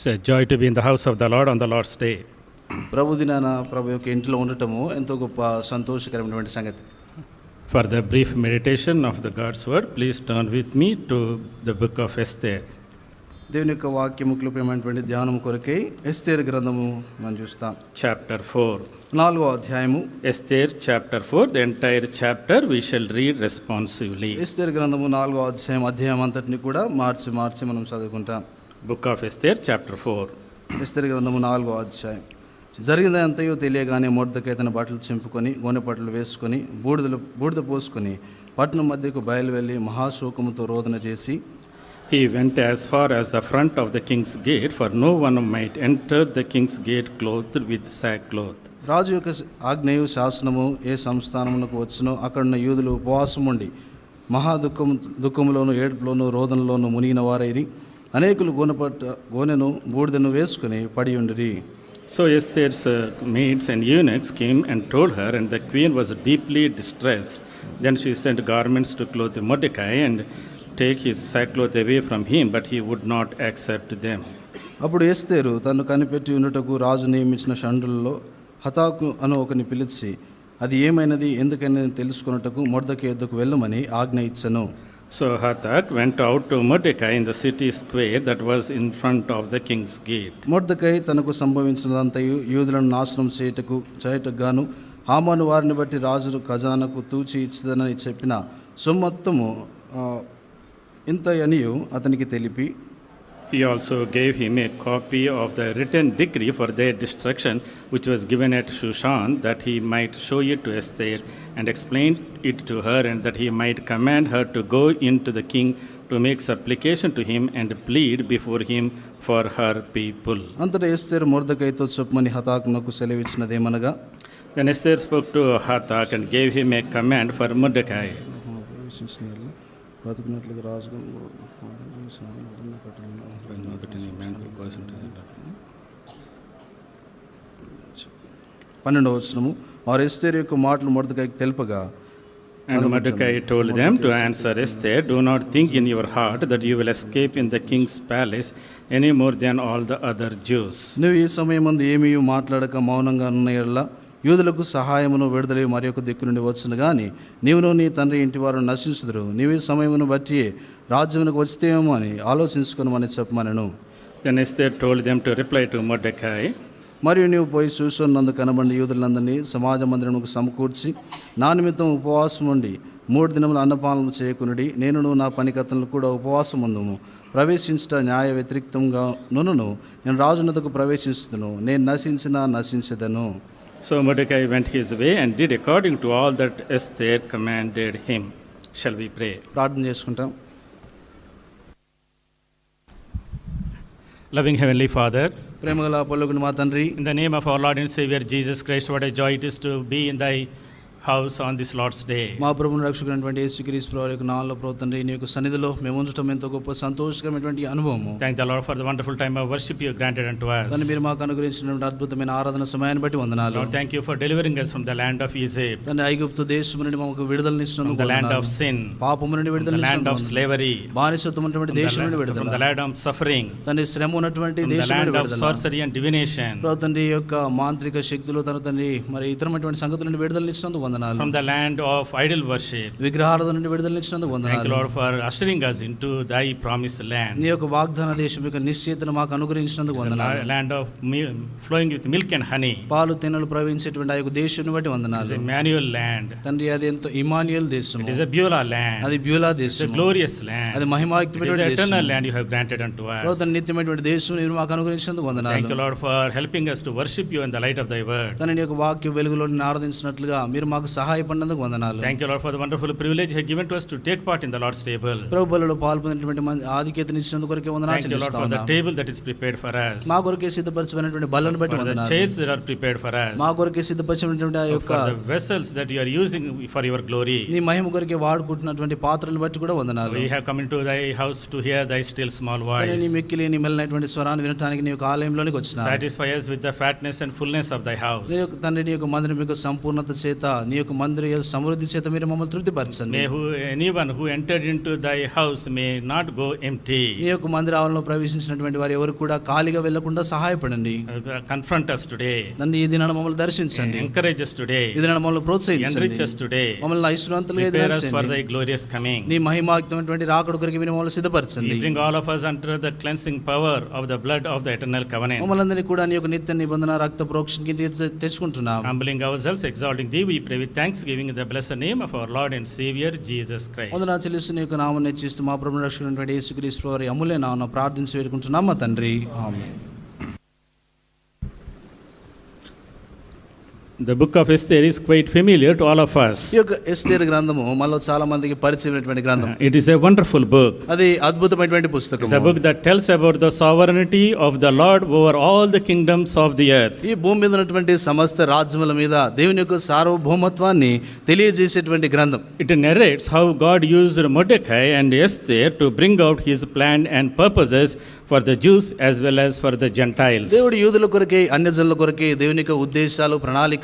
It's a joy to be in the house of the Lord on the Lord's day. ప్రభు దినాన ప్రభు యొక్క ఇంట్లో ఉండటము ఎంతో గొప్ప సంతోషకరమైనటువంటి సంగతి. For the brief meditation of the God's word, please turn with me to the book of Esther. దేవుని యొక్క వాక్యము క్లుప్తమైనటువంటి ధ్యానం కొరకై ఎస్తేరు గ్రంథము మనం చూస్తాం. Chapter 4. 4వ అధ్యాయము. Esther chapter 4, the entire chapter we shall read responsively. ఎస్తేరు గ్రంథము 4వ అధ్యాయం అంతటిని కూడా మార్చి మనం చదువుకుంటాం. Book of Esther chapter 4. ఎస్తేరు గ్రంథము 4వ అధ్యాయం. జరిగిందంతయో తెలియగానే మొర్దెకై తన బట్టలు చింపుకొని గోనె పట్టలు వేసుకొని బూడిద పోసుకొని పట్టణం మధ్యకు బయలువెళ్ళి మహాశోకముతో రోదన చేసి, He went as far as the front of the king's gate, for no one might enter the king's gate clothed with sackcloth. రాజు యొక్క ఆజ్ఞయు శాసనము ఏ సంస్థానమునకు వచ్చునో అక్కడున్న యూదులు ఉపవాసం ఉండి దుఃఖములోను ఏడుపులోను రోదనలోను మునిగిన వారైరి అనేకులు గోనెను బూడిదను వేసుకుని పడి ఉండిరి. So Esther's maids and eunuchs came and told her, and the queen was deeply distressed. Then she sent garments to clothe Mordecai and take his sackcloth away from him, but he would not accept them. అప్పుడు ఎస్తేరు తను కనిపెట్టి ఉండుటకు రాజు నియమించిన షండ్రులలో హతాకు అను ఒకని పిలిచి, అది ఏమైనది ఎందుకని తెలుసుకున్నటకు Mordecai యొద్దకు వెళ్ళమని ఆజ్ఞ ఇచ్చెను. So Hathak went out to Mordecai in the city square that was in front of the king's gate. Mordecai తనకు సంభవించినదంతయు యూదులను నాశనం చేయటకు గాను హామాను వారిని బట్టి రాజు ఖజానాకు తూచి ఇచ్చదనని చెప్పిన సొమ్మొత్తము ఇంత అనియు అతనికి తెలిపి, He also gave him a copy of the written decree for their destruction, which was given at Shushan, that he might show it to Esther and explain it to her, and that he might command her to go into the king to make supplication to him and plead before him for her people. అంతటా ఎస్తేరు మొర్దెకైతో చెప్పమని హతాకునకు సెలవిచ్చినదేమనగా, Then Esther spoke to Hathak and gave him a command for Mordecai. బ్రతుకున్నట్లుగా రాజుగా 12వ వచనము. వారు ఎస్తేరు యొక్క మాటలు మొర్దెకైకి తెలుపగా, And Mordecai told them to answer Esther, do not think in your heart that you will escape in the king's palace any more than all the other Jews. నువ్వు ఈ సమయమందు ఏమీ మాట్లాడక మౌనంగా ఉన్న యెడల యూదులకు సహాయమును విడుదల మరి ఒక దిక్కు నుండి వచ్చును గాని నీవును నీ తండ్రి ఇంటి వారు నశించుదురు. నీవు సమయమును బట్టి రాజ్యమునకు వస్తేమో అని ఆలోచించుకొనమని చెప్పమనెను. Then Esther told them to reply to Mordecai, మరియు నీవు పోయి శూషోను నందు కనబడి యూదులందరినీ సమాజ మందిరముకు సమకూర్చి నా నిమిత్తం ఉపవాసం ఉండి 3 దినములు అన్నపానములు చేయకునుడి. నేను నా పనికత్తలను కూడా ఉపవాసం ఉందుము. ప్రవేశించట న్యాయ వ్యతిరేక్తంగా నేను రాజునకు ప్రవేశిస్తును. నేను నశించెదను. So Mordecai went his way and did according to all that Esther commanded him. Shall we pray? ప్రార్థన చేసుకుంటాం. Loving Heavenly Father, ప్రేమగల పరలోకపు మా తండ్రి, in the name of our Lord and Savior Jesus Christ, what a joy it is to be in thy house on this Lord's day. మా ప్రభువును రక్షకుడైనటువంటి యేసుక్రీస్తు వారి యొక్క నామములో ప్రభు తండ్రి నీ యొక్క సన్నిధిలో మేము ఉండటం ఎంతో గొప్ప సంతోషకరమైనటువంటి అనుభవము. Thank the Lord for the wonderful time of worship you granted unto us. తండ్రి మీరు మాకు అనుగ్రహించినటువంటి అద్భుతమైన ఆరాధన సమయాన్ని బట్టి వందనాలు. Lord, thank you for delivering us from the land of Egypt. తండ్రి ఐగుప్తు దేశం నుండి మాకు విడుదలనిచ్చినందుకు From the land వందనాలు. of sin, పాపము నుండి the land విడుదలనిచ్చినందుకు of slavery, బానిసత్వమైనటువంటి దేశం నుండి from విడుదల, the land of suffering, తండ్రి శ్రమ ఉన్నటువంటి from the దేశం land నుండి of విడుదల, sorcery and divination, ప్రభు తండ్రి యొక్క మాంత్రిక శక్తులు తండ్రి మరి ఇతరమైనటువంటి సంగతుల నుండి విడుదలనిచ్చినందుకు వందనాలు. from the land of idol worship. విగ్రహారాధన నుండి విడుదలనిచ్చినందుకు Thank you, వందనాలు. Lord, for ushering us into thy promised land. నీ యొక్క వాగ్దాన దేశం యొక్క నిశ్చయితను మాకు అనుగ్రహించినందుకు It's a వందనాలు. land of flowing with milk and honey. పాలు తేనెలు ప్రవహించేటువంటి ఆ యొక్క దేశం బట్టి It's వందనాలు. Emmanuel land. తండ్రి అది ఎంతో ఇమాన్యుయల్ దేశం, It is a Beulah land. అది బ్యూలా It's a దేశం, glorious అది land. It is మహిమాయుక్తమైనటువంటి an దేశం. eternal land you have granted unto us. తన నిత్యమైనటువంటి దేశం మీరు మాకు అనుగ్రహించినందుకు Thank you, వందనాలు. Lord, for helping us to worship you in the light of thy word. తన యొక్క వాక్య వెలుగులో ఆరాధించినట్లుగా మీరు మాకు సహాయపడినందుకు వందనాలు. Thank you, Lord, for the wonderful privilege you have given to us to take part in the Lord's table. ప్రభు బలిలో పాల్పొందినటువంటి ఆధిక్యతనిచ్చినందుకు కొరకే వందనాలు Thank you, Lord, చెల్లిస్తా for the ఉన్నాం. table that is prepared for us. మా కొరకే సిద్ధపరచబడినటువంటి బలను బట్టి For the వందనాలు. chairs that are prepared for us. మా కొరకే సిద్ధపరచబడినటువంటి ఆ యొక్క For the vessels that you are using for your glory. నీ మహిమ కొరకే వాడుకుంటున్నటువంటి పాత్రలను బట్టి కూడా వందనాలు. We have come into thy house to hear thy still small నీ voice. మిక్కిలి నీ మెల్లనటువంటి స్వరాన్ని వినటానికి నీ యొక్క ఆలయంలోనికి వచ్చిన Satisfy us with the fatness and fullness of thy house. తండ్రి నీ యొక్క మందిరం యొక్క సంపూర్ణత చేత నీ నీ యొక్క మందిర సమృద్ధి చేత మీరు మమ్మల్ని తృప్తిపరచండి. May anyone who entered into thy house may not go empty. నీ యొక్క మందిరాలలో ప్రవేశించినటువంటి వారు ఎవరు కూడా ఖాళీగా వెళ్లకుండా సహాయపడండి. Confront us today. తండ్రి ఈ దినాన మమ్మల్ని దర్శించండి. Encourage us today. ఈ దినాన మమ్మల్ని ప్రోత్సహించండి. Enrich us today. మమ్మల్ని ఐశ్వర్యవంతులుగా Prepare us for ఎదిరించండి. thy glorious coming. నీ మహిమాయుక్తమైనటువంటి రాకడ కొరకు మీరు మమ్మల్ని సిద్ధపరచండి. Bring all of us under the cleansing power of the blood of the eternal covenant. మమ్మల్ని అందరినీ కూడా నీ యొక్క నిత్య నిబంధన రక్త ప్రోక్షణకి తెచ్చుకుంటున్నాం. Humbling ourselves, exalting thee, we pray with thanksgiving in the blessed name of our Lord and Savior Jesus Christ. వందనాలు చెల్లిస్తూ నీ యొక్క నామమును హెచ్చిస్తూ మా ప్రభువు రక్షకుడైనటువంటి యేసుక్రీస్తు వారి అమూల్య నామమున ప్రార్థించి వేడుకుంటున్నాం మా తండ్రి. ఆమేన్. The book of Esther is quite familiar to all of us. ఈ యొక్క ఎస్తేరు గ్రంథము మనలో చాలా మందికి పరిచయమైనటువంటి గ్రంథం. It is a wonderful book. అది అద్భుతమైనటువంటి పుస్తకం. It's a book that tells about the sovereignty of the Lord over all the kingdoms of the earth. ఈ భూమి మీద ఉన్నటువంటి సమస్త రాజ్యముల మీద దేవుని యొక్క సార్వభౌమత్వాన్ని తెలియజేసేటువంటి గ్రంథం. It narrates how God used Mordecai and Esther to bring out his plan and purposes for the Jews as well as for the Gentiles. దేవుడు యూదుల కొరకే అన్యజనుల కొరకే దేవుని యొక్క ఉద్దేశాలు ప్రణాళికలను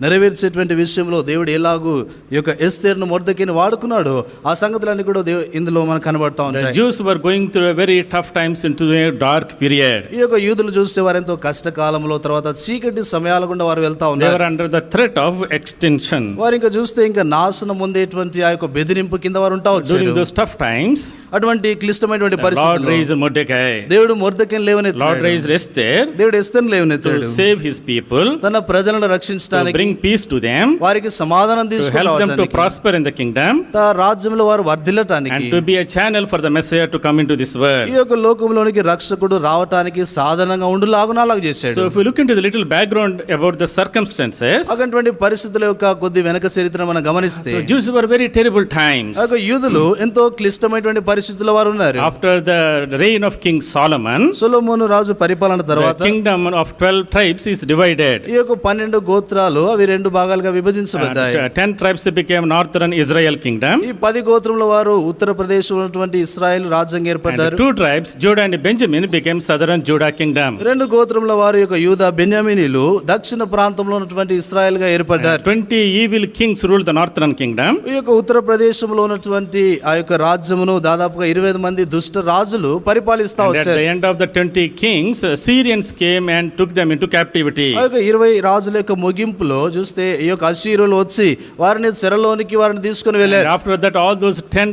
నెరవేర్చేటువంటి విషయంలో దేవుడు ఎలాగూ ఈ యొక్క ఎస్తేరును మొర్దెకైని వాడుకున్నాడో ఆ సంగతులన్నీ కూడా ఇందులో మనకు కనబడతా The ఉంటాయి. Jews were going through a very tough times into a dark period. ఈ యొక్క యూదులు చూస్తే వారు ఎంతో కష్టకాలంలో తర్వాత చీకటి సమయాల గుండా వారు వెళ్తా They ఉన్నారు. were under the threat of extinction. వారు ఇంకా చూస్తే ఇంకా నాశనం పొందేటువంటి ఆ యొక్క బెదిరింపు కింద వారు ఉంటా During వచ్చారు. those tough times, అటువంటి క్లిష్టమైనటువంటి the Lord పరిస్థితుల్లో raised Mordecai. దేవుడు మొర్దెకైని Lord లేవనెత్తాడు. raised Esther దేవుడు ఎస్తేరును to లేవనెత్తాడు. save his people, తన ప్రజలను to రక్షించడానికి bring peace to them, వారికి సమాధానం to help them to తీసుకురావడానికి prosper in the kingdom, రాజ్యంలో వారు వర్ధిల్లటానికి and to be a channel for the Messiah to come into this ఈ world. యొక్క లోకంలోనికి రక్షకుడు రావటానికి సాధనంగా ఉండులాగున అలాగ చేశాడు. So if we look into the little background about the circumstances, అటువంటి పరిస్థితుల యొక్క కొద్ది వెనక చరిత్ర మనం గమనిస్తే so Jews were very terrible times. ఆ యొక్క యూదులు ఎంతో క్లిష్టమైనటువంటి పరిస్థితుల్లో వారు ఉన్నారు. After the reign of King Solomon, సొలొమోను రాజు పరిపాలన the తర్వాత kingdom of 12 tribes is divided. ఈ యొక్క 12 గోత్రాలు అవి రెండు భాగాలుగా విభజించబడ్డాయి. 10 tribes became northern Israel kingdom, ఈ 10 గోత్రముల వారు ఉత్తరప్రదేశ్ ఉన్నటువంటి ఇశ్రాయేలు రాజ్యంగా and ఏర్పడ్డారు. 2 tribes, Judah and Benjamin, became southern Judah kingdom. రెండు గోత్రముల వారు యొక్క యూదా బెన్యామీనీలు దక్షిణ ప్రాంతంలో ఉన్నటువంటి ఇశ్రాయేల్ గా ఏర్పడ్డారు. 20 evil kings ruled the northern kingdom. ఈ యొక్క ఉత్తరప్రదేశంలో ఉన్నటువంటి ఆ యొక్క రాజ్యమును దాదాపుగా 25 మంది దుష్ట రాజులు పరిపాలిస్తా And at వచ్చారు. the end of the 20 kings, Syrians came and took them into captivity. ఆ యొక్క 20 రాజుల యొక్క ముగింపులో చూస్తే ఈ యొక్క అశీరులు వచ్చి వారిని చెరలోనికి వారిని తీసుకుని And వెళ్ళారు. after that, all those 10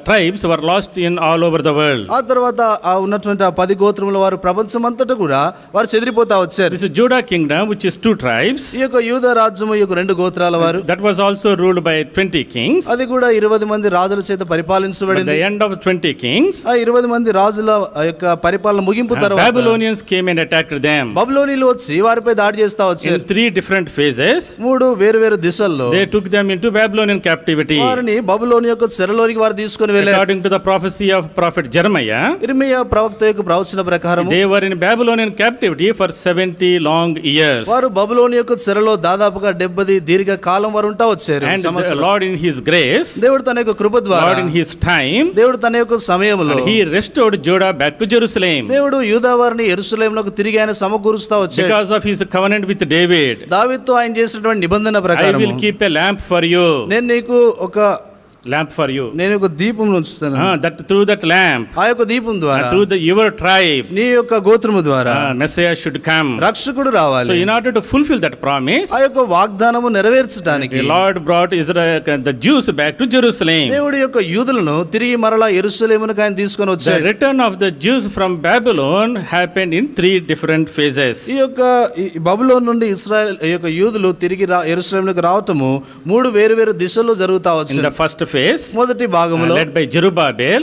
tribes were lost in all over the world. ఆ తర్వాత ఆ ఉన్నటువంటి ఆ 10 గోత్రముల వారు ప్రపంచం అంతటా కూడా వారు చెదిరిపోతా వచ్చారు. This is Judah kingdom, which is 2 tribes. ఈ యొక్క యూదా రాజ్యము ఈ యొక్క 2 గోత్రాల వారు That was also ruled by 20 kings. అది కూడా 20 మంది రాజుల చేత At పరిపాలించబడింది. the end of 20 kings, ఆ 20 మంది రాజుల ఆ యొక్క పరిపాలన ముగింపు తర్వాత Babylonians came and attacked them. బబులోనీలు వచ్చి వారిపై దాడి చేస్తా In వచ్చారు. 3 different phases, 3 వేరు దిశల్లో they took them into Babylonian captivity. వారిని బబులోని యొక్క చెరలోనికి వారు తీసుకొని వెళ్ళారు. According to the prophecy of prophet Jeremiah, ఇర్మీయా ప్రవక్త యొక్క ప్రవచన ప్రకారం they were in Babylonian captivity for 70 long years. వారు బబులోని యొక్క చెరలో దాదాపుగా 70 దీర్ఘ కాలం వారు ఉంటా వచ్చారు. And the Lord in his grace, దేవుడు తన యొక్క కృప ద్వారా Lord in his time, దేవుడు తన యొక్క సమయంలో he restored Judah back to Jerusalem దేవుడు యూదా వారిని యెరూషలేమునకు తిరిగి ఆయన సమకూరుస్తా వచ్చాడు. because of his covenant with David. దావీదుతో ఆయన చేసినటువంటి నిబంధన I ప్రకారం will keep a lamp for you. నేను నీకు ఒక Lamp for you. నేను ఒక దీపం ఉంచుతాను. That through that lamp, ఆ యొక్క దీపం ద్వారా through your tribe, నీ యొక్క గోత్రము ద్వారా Messiah should come. రక్షకుడు So రావాలి. in order to fulfill that promise, ఆ యొక్క వాగ్దానము నెరవేర్చడానికి the Lord brought Israel, the Jews back to Jerusalem. దేవుడి యొక్క యూదులను తిరిగి మరలా యెరూషలేమునకు ఆయన తీసుకొని The వచ్చాడు. return of the Jews from Babylon happened in 3 different phases. ఈ యొక్క బబులోను నుండి ఇశ్రాయేల్ ఈ యొక్క యూదులు తిరిగి యెరూషలేమునకు రావటము 3 వేరు దిశల్లో జరుగుతా In వచ్చింది. the first phase, మొదటి భాగంలో led by Zerubbabel,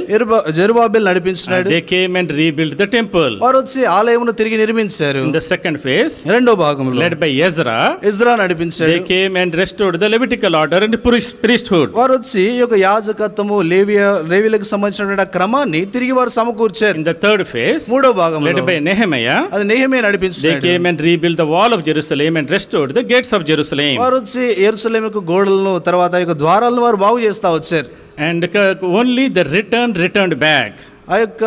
జెరుబాబెల్ నడిపించినాడు. they came and rebuilt the temple. వారు వచ్చి ఆలయమును తిరిగి నిర్మించారు. In the second phase, రెండో భాగంలో led by Ezra, ఇజ్రా నడిపించాడు. they came and restored the Levitical order and priesthood. వారు వచ్చి ఈ యొక్క యాజకత్వము లేవీలకు సంబంధించిన క్రమాన్ని తిరిగి వారు సమకూర్చారు. In the third phase, మూడో భాగంలో led by Nehemiah, అది నెహెమీయా they నడిపించాడు. came and rebuilt the wall of Jerusalem and restored the gates of Jerusalem. వారు వచ్చి యెరూషలేముకు గోడలను తర్వాత ఈ యొక్క ద్వారాలను వారు బాగు చేస్తా వచ్చారు. And only the returned back. ఆ యొక్క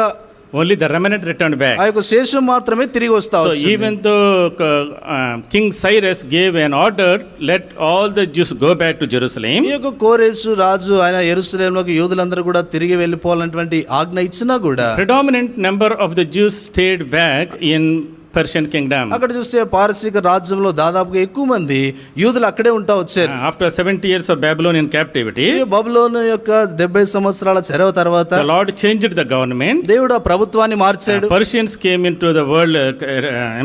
only the remnant returned back. ఆ యొక్క శేషం మాత్రమే తిరిగి వస్తా So వచ్చింది. even though King Cyrus gave an order, let all the Jews go back to Jerusalem. ఈ యొక్క కోరేసు రాజు ఆయన యెరూషలేములోకి యూదులందరూ కూడా తిరిగి వెళ్ళిపోవాలన్నటువంటి ఆజ్ఞ ఇచ్చినా కూడా Predominant number of the Jews stayed back in Persian kingdom. అక్కడ చూస్తే పారసీక రాజ్యంలో దాదాపుగా ఎక్కువ మంది యూదులు అక్కడే ఉంటా వచ్చారు. After 70 years of Babylonian captivity, ఈ బబులోను యొక్క 70 సంవత్సరాల చెరవ తర్వాత the Lord changed the government. దేవుడు ఆ ప్రభుత్వాన్ని మార్చాడు. Persians came into the world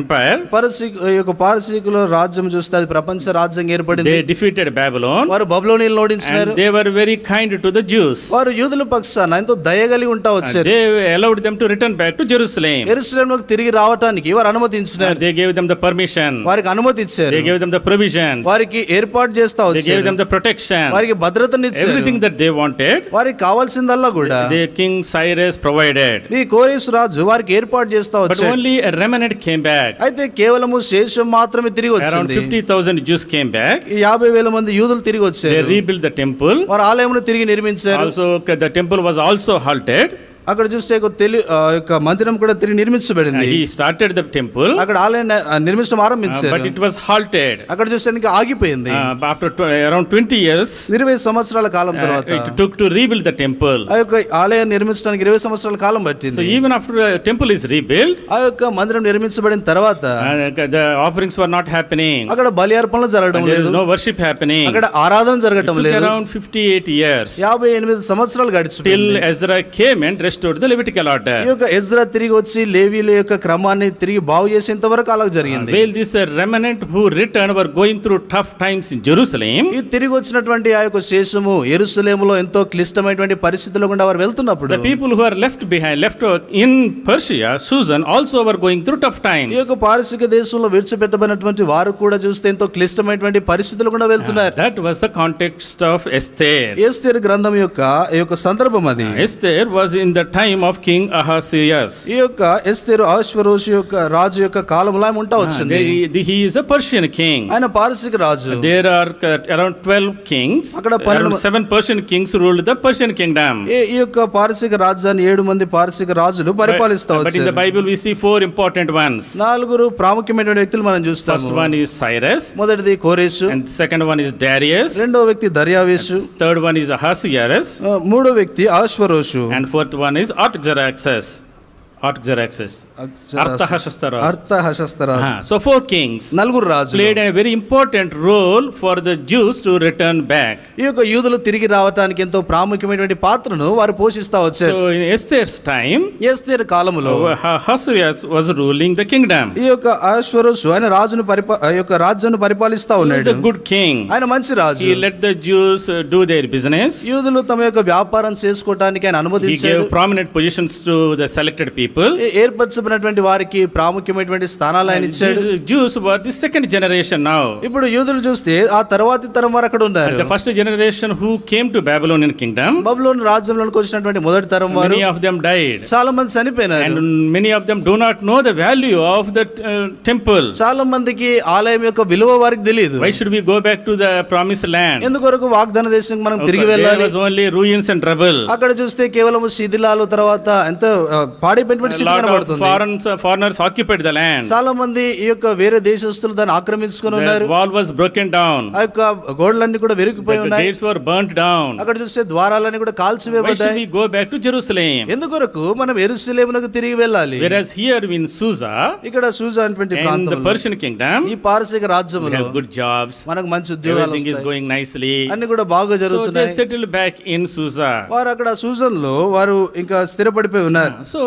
empire. పారసీకుల రాజ్యం చూస్తే అది ప్రపంచ రాజ్యం ఏర్పడింది. They defeated Babylon. వారు బబులోనియల్ని ఓడించారు. And they were very kind to the Jews. వారు యూదుల పక్షాన ఎంతో దయగలిగి ఉంటా వచ్చారు. They allowed them to return back to Jerusalem. యెరూషలేములోకి తిరిగి రావడానికి వారు అనుమతించినారు. They gave them the permission. వారికి అనుమతి ఇచ్చారు. They gave them the provision. వారికి ఏర్పాటు చేస్తా They gave వచ్చారు. them the protection. వారికి భద్రతని ఇచ్చారు. Everything that they wanted, వారికి కావాల్సిందల్లా కూడా the King Cyrus provided. ఈ కోరేసు రాజు వారికి ఏర్పాటు చేస్తా But వచ్చాడు. only a remnant came back. అయితే కేవలము శేషం మాత్రమే తిరిగి Around వచ్చింది. 50,000 Jews came back. ఈ 50,000 మంది యూదులు తిరిగి They వచ్చారు. rebuilt the temple. వారు ఆలయమును తిరిగి నిర్మించారు. Also, the temple was also halted. అక్కడ చూస్తే యొక్క మందిరం కూడా తిరిగి నిర్మించబడింది. He started the temple, అక్కడ ఆలయం నిర్మించడం ఆరంభించారు. but it was halted. అక్కడ చూస్తే ఇంకా ఆగిపోయింది. After around 20 years, 20 సంవత్సరాల కాలం తర్వాత it took to rebuild the temple. ఆ యొక్క ఆలయం నిర్మించడానికి 20 సంవత్సరాల కాలం So పట్టింది. even after the temple is rebuilt, ఆ యొక్క మందిరం నిర్మించబడిన తర్వాత the offerings were not happening. అక్కడ బలి అర్పణలు జరగడం There లేదు. is no worship happening. అక్కడ ఆరాధన It జరగటం took లేదు. around 58 years 58 సంవత్సరాలు till గడిచిపోయింది. Ezra came and restored the Levitical order. ఈ యొక్క ఎజ్రా తిరిగి వచ్చి లేవీల యొక్క క్రమాన్ని తిరిగి బాగు చేసేంత వరకు అలా జరిగింది. While this remnant who returned were going through tough times in Jerusalem, ఈ తిరిగి వచ్చినటువంటి ఆ యొక్క శేషము యెరూషలేములో ఎంతో క్లిష్టమైనటువంటి పరిస్థితుల్లో గుండా వారు వెళ్తున్నప్పుడు the people who are left in Persia, Susan, also were going through tough ఈ times. యొక్క పారసీక దేశంలో విడిచిపెట్టబడినటువంటి వారు కూడా చూస్తే ఎంతో క్లిష్టమైనటువంటి పరిస్థితులు కూడా వెళ్తున్నారు. That was the context of Esther. ఎస్తేరు గ్రంథం యొక్క ఈ యొక్క సందర్భం అది. Esther was in the time of King Ahasuerus. ఈ యొక్క ఎస్తేరు అహష్వేరోషు యొక్క రాజు యొక్క కాలంలో ఆమె ఉంటా వచ్చింది. He is a Persian king. ఆయన పారసీక రాజు. There are around 12 kings. అక్కడ Around 7 Persian kings ruled the Persian kingdom. ఈ యొక్క పారసీక రాజ్యాన్ని 7 మంది పారసీక రాజులు పరిపాలిస్తా But in the వచ్చారు. Bible we see 4 important ones. 4 ప్రాముఖ్యమైన వ్యక్తులు మనం First చూస్తాము. one is Cyrus, మొదటిది కోరేసు, and second one is Darius, రెండో వ్యక్తి దర్యావేషు, third one is Ahasuerus, మూడో వ్యక్తి అహష్వేరోషు, and fourth one is Artaxerxes. అర్తహషస్తరాజు. So 4 kings 4 రాజులు played a very important role for the Jews to return back. ఈ యొక్క యూదులు తిరిగి రావడానికి ఎంతో ప్రాముఖ్యమైనటువంటి పాత్రను వారు పోషిస్తా వచ్చారు. So in Esther's time, ఎస్తేరు కాలములో Ahasuerus was ruling the kingdom. ఈ యొక్క అహష్వేరోషు ఆయన రాజ్యాన్ని పరిపాలిస్తా He was ఉన్నాడు. a good king. ఆయన మంచి రాజు. He let the Jews do their business. యూదులు తమ యొక్క వ్యాపారం చేసుకోవడానికి ఆయన He అనుమతించాడు. gave prominent positions to the selected people. ఏర్పరచబడినటువంటి వారికి ప్రాముఖ్యమైనటువంటి స్థానాలు ఆయన ఇచ్చాడు. These Jews were the second generation now. ఇప్పుడు యూదులు చూస్తే ఆ తర్వాతి తరం వారు అక్కడ ఉన్నారు. The first generation who came to Babylonian kingdom, బబులోను రాజ్యంలోకి వచ్చినటువంటి మొదటి తరం వారు many of them died. చాలా మంది చనిపోయినారు. And many of them do not know the value of the temple. చాలా మందికి ఆలయం యొక్క విలువ వారికి తెలియదు. Why should we go back to the promised land? ఎందుకొరకు వాగ్దాన దేశం మనం తిరిగి There వెళ్ళాలి. was only ruins and rubble. అక్కడ చూస్తే కేవలం శిథిలాలు, తర్వాత ఎంతో పాడైపోయినటువంటి A స్థితి lot of కనబడుతుంది. foreigners occupied the land. చాలా మంది ఈ యొక్క వేరే దేశస్తులు దాన్ని ఆక్రమించుకొని ఉన్నారు. The wall was broken down. ఆ యొక్క గోడలన్నీ కూడా విరిగిపోయి The ఉన్నాయి. gates were burnt down. అక్కడ చూస్తే ద్వారాలన్నీ కూడా Why should కాల్చివేయబడ్డాయి. we go back to Jerusalem? ఎందుకొరకు మనం యెరూషలేమునకు తిరిగి వెళ్ళాలి. Whereas here in Susa, ఇక్కడ సూజా అనేటువంటి in the ప్రాంతంలో Persian kingdom, ఈ పారసీక we రాజ్యంలో have good jobs. మనకు మంచి ఉద్యోగాలు Everything is వస్తాయి. going nicely. అన్ని కూడా బాగా So they జరుగుతున్నాయి. settled back in Susa. వారు అక్కడ సూజన్ లో వారు ఇంకా స్థిరపడిపోయి ఉన్నారు. So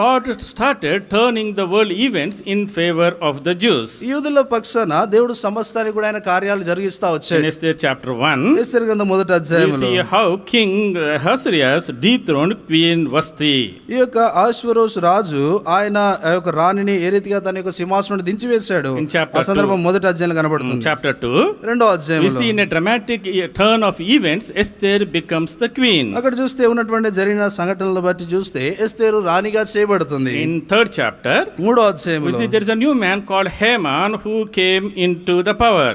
Lord started turning the world events in favor of the Jews. యూదుల పక్షాన దేవుడు సమస్తాన్ని కూడా ఆయన కార్యాలు జరిగిస్తా In వచ్చాడు. Esther chapter 1, ఎస్తేరు గ్రంథం మొదటి we అధ్యాయంలో see how King Ahasuerus dethroned Queen Vashti. ఈ యొక్క అహష్వేరోషు రాజు ఆయన ఆ యొక్క రాణిని ఏ రీతిగా తన యొక్క సింహాసనం దించివేశాడు. In chapter ఆ సందర్భం మొదటి అధ్యాయంలో కనబడుతుంది. Chapter 2, రెండో we అధ్యాయంలో see in a dramatic turn of events, Esther becomes the queen. అక్కడ చూస్తే ఉన్నటువంటి జరిగిన సంఘటనలను బట్టి చూస్తే ఎస్తేరు రాణిగా చేయబడింది. చేయబడుతుంది. In 3rd chapter, మూడో we అధ్యాయంలో see there is a new man called Haman who came into the power.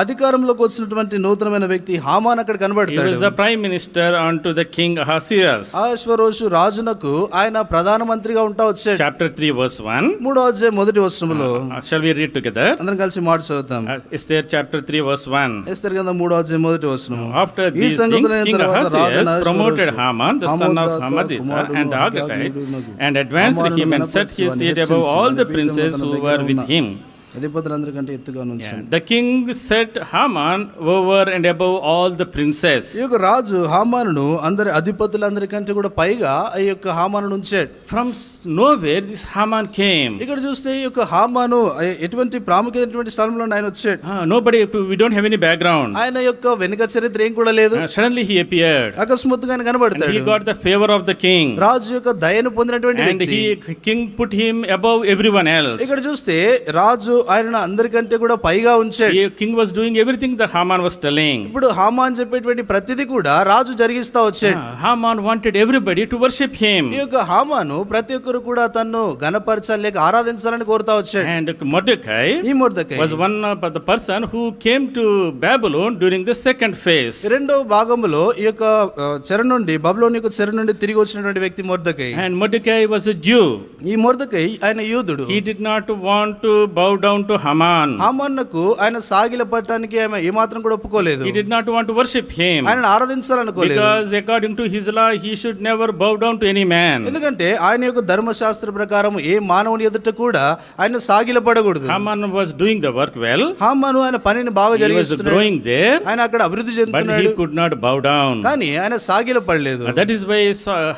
అధికారంలోకి వచ్చినటువంటి నూతనమైన వ్యక్తి హామాన్ అక్కడ He కనబడతాడు. was the prime minister unto the king Ahasuerus. అహష్వేరోషు రాజునకు ఆయన ప్రధానమంత్రిగా ఉంటా వచ్చాడు. Chapter 3 verse 1. మూడో అధ్యాయం మొదటి వచనములో Shall we read together? అందరం కలిసి మాట చదువుతాం. Esther chapter 3 verse 1. ఎస్తేరు గ్రంథం మూడో అధ్యాయం మొదటి వచనం. After ఈ these things, సంగతులైన King తరువాత రాజు Ahasuerus అహష్వేరోషు promoted Haman, the son of హమోదాత Hammedatha, కుమారుడును and Agagite, అగాగుడునగు and advanced హామానును him and set గణపరచి his వాని seat above హెచ్చించి all వాని the పీఠము princes తన who దగ్గర were with ఉన్న him. అధిపతులందరికంటే ఎత్తుగా ఉంచాడు. The king set Haman over and above all the princes. ఈ యొక్క రాజు హామానును అందరి అధిపతులందరికంటే కూడా పైగా ఈ యొక్క హామాను ఉంచాడు. From nowhere this Haman came. ఇక్కడ చూస్తే ఈ యొక్క హామాను ఎటువంటి ప్రాముఖ్యమైనటువంటి స్థలంలో ఆయన వచ్చాడు. Nobody, we don't have any background. ఆయన యొక్క వెనుక చరిత్ర ఏం కూడా లేదు. Suddenly he appeared. అకస్మాత్తుగా ఆయన And కనబడతాడు. he got the favor of the king. రాజు యొక్క దయను పొందినటువంటి And వ్యక్తి. king put him above everyone else. ఇక్కడ చూస్తే రాజు ఆయనను అందరికంటే కూడా పైగా ఉంచాడు. King was doing everything that Haman was telling. ఇప్పుడు హామాన్ చెప్పేటువంటి ప్రతిదీ కూడా రాజు జరిగిస్తా వచ్చాడు. Haman wanted everybody to worship him. ఈ యొక్క హామాను ప్రతి ఒక్కరు కూడా తన్ను గణపరచాలి లేక ఆరాధించాలని కోరుతా వచ్చాడు. And Mordecai ఈ Mordecai was one of the person who came to Babylon during the second phase. రెండవ భాగంలో ఈ యొక్క చెర నుండి బబులోను యొక్క చెర నుండి తిరిగి వచ్చినటువంటి వ్యక్తి Mordecai. And Mordecai was a Jew. ఈ మొర్దెకై ఆయన యూదుడు. He did not want to bow down to Haman. హామానుకు ఆయన సాగిల పట్టడానికి ఆమె ఏమాత్రం కూడా ఒప్పుకోలేదు. He did not want to worship him. ఆయనను ఆరాధించాలనుకోలేదు. Because according to his law, he should never bow down to any man. ఎందుకంటే ఆయన యొక్క ధర్మశాస్త్ర ప్రకారం ఏ మానవుని ఎదుట కూడా ఆయన సాగిల పడకూడదు. Haman was doing the work well. హామాను ఆయన పనిని బాగా He was జరిగిస్తున్నాడు. growing there, ఆయన అక్కడ అభివృద్ధి but చెందుతున్నాడు. he could not bow down. కానీ ఆయన సాగిల పడలేదు. That is why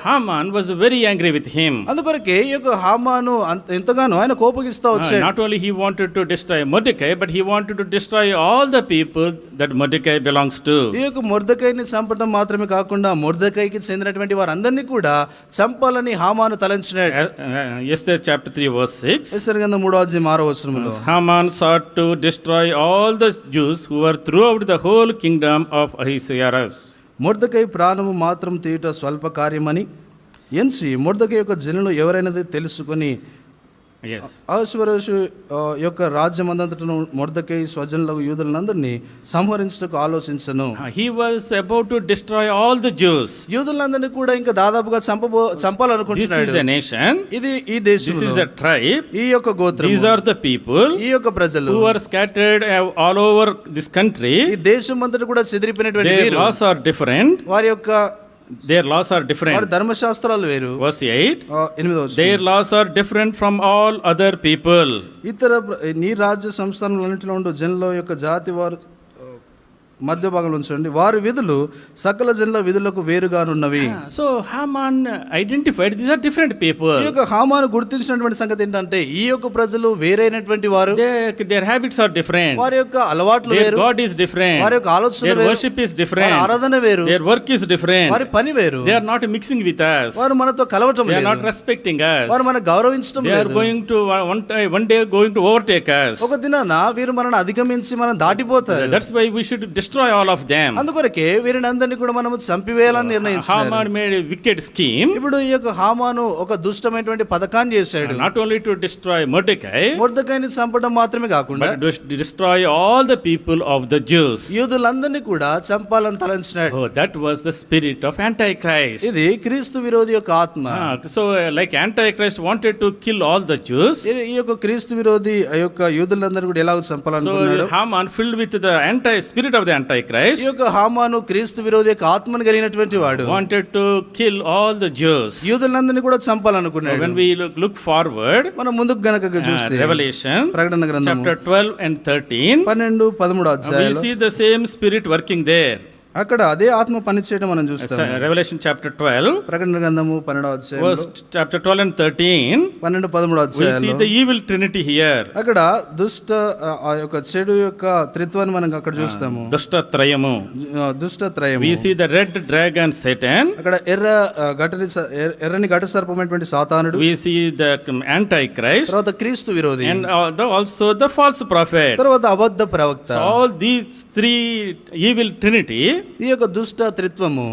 Haman was very angry with him. అందుకొరకే ఈ యొక్క హామాను ఎంతగానో ఆయన కోపగిస్తా వచ్చాడు. Not only he wanted to destroy Mordecai, but he wanted to destroy all the people that Mordecai belongs to. ఈ యొక్క మొర్దెకైని చంపడం మాత్రమే కాకుండా మొర్దెకైకి చెందినటువంటి వారందరినీ కూడా చంపాలని హామాను తలంచినాడు. Esther chapter 3 verse 6. ఎస్తేరు గ్రంథం 3వ అధ్యాయం 6వ వచనములో Haman sought to destroy all the Jews who were throughout the whole kingdom of Ahasuerus. Mordecai ప్రాణము మాత్రం తీయుట స్వల్ప కార్యమని ఎంచి మొర్దెకై యొక్క జనులు ఎవరైనది తెలుసుకొని Yes. అహష్వేరోషు యొక్క రాజ్యమందంతటను మొర్దెకై స్వజనులకు యూదులందరినీ సంహరించుటకు ఆలోచించను. He was about to destroy all the Jews. యూదులందరినీ కూడా ఇంకా దాదాపుగా This చంపాలనుకుంటున్నాడు. is a nation. ఇది ఈ This దేశం, is a tribe. ఈ యొక్క గోత్రం, These are the people ఈ యొక్క ప్రజలు who are scattered all over this country. ఈ దేశం అంతటా కూడా చెదిరిపోయినటువంటి Their వీరు. laws are different. వారి యొక్క Their laws are వారి different. ధర్మశాస్త్రాలు వేరు. Verse 8. 8వ వచనం. Their laws are different from all other people. ఇతర నీ రాజ్య సంస్థానాలన్నింటిలో ఉండు జనుల యొక్క జాతి వారు మధ్య భాగంలో ఉంచండి. వారి విధులు సకల జనుల విధులకు వేరుగానున్నవి. So Haman identified these are different people. ఈ యొక్క హామాను గుర్తించినటువంటి సంగతి ఏంటంటే ఈ యొక్క ప్రజలు వేరైనటువంటి వారు. Their habits are different. వారి యొక్క అలవాట్లు Their వేరు. God is different. వారి యొక్క ఆలోచన Their వేరు. worship is వారి different. ఆరాధన వేరు. Their work is different. వారి పని వేరు. They are not mixing with us. వారు మనతో కలవటం They are లేదు. not respecting us. వారు మనకు గౌరవించడం They are లేదు. going to one day going to overtake us. ఒక దినాన వీరు మనల్ని అధిగమించి మనం దాటిపోతారు. That's why we should destroy all of them. అందుకొరకే వీరిని అందరినీ కూడా మనము చంపివేయాలని నిర్ణయించారు. Haman made a wicked scheme. ఇప్పుడు ఈ యొక్క హామాను ఒక దుష్టమైనటువంటి పథకాన్ని చేశాడు. Not only to destroy Mordecai, మొర్దెకైని చంపడం మాత్రమే కాకుండా but to destroy all the people of the Jews. యూదులందరినీ కూడా చంపాలని తలంచినాడు. Oh, that was the spirit of Antichrist. ఇది క్రీస్తు విరోధి యొక్క ఆత్మ. So, like Antichrist wanted to kill all the Jews, ఈ యొక్క క్రీస్తు విరోధి ఆ యొక్క యూదులందరినీ కూడా ఎలాగ so చంపాలనుకున్నాడు. Haman, filled with the spirit of the Antichrist, ఈ యొక్క హామాను క్రీస్తు విరోధి యొక్క ఆత్మను కలిగినటువంటి వాడు wanted to kill all the Jews. యూదులందరినీ కూడా చంపాలనుకున్నాడు. When we look forward, మనం ముందుకు గనక చూస్తే Revelation ప్రకటన గ్రంథం chapter 12 and 13, 12, 13 we అధ్యాయాలు see the same spirit working there. అక్కడ అదే ఆత్మ పనిచేయడం మనం చూస్తాం. Revelation chapter 12, ప్రకటన గ్రంథము 12వ అధ్యాయం verse chapter 12 and 13, 12, 13 we అధ్యాయాలు see the evil trinity here. అక్కడ దుష్ట ఆ యొక్క చెడు యొక్క త్రిత్వాన్ని మనం అక్కడ చూస్తాము. దుష్టత్రయము. దుష్ట త్రయము. We see the red dragon Satan. అక్కడ ఎర్రని ఘట సర్పమైనటువంటి సాతానుడు. We see the Antichrist తర్వాత క్రీస్తు విరోధి. and also the false prophet. తర్వాత అబద్ధ ప్రవక్త. So all these three evil trinity ఈ యొక్క దుష్ట త్రిత్వము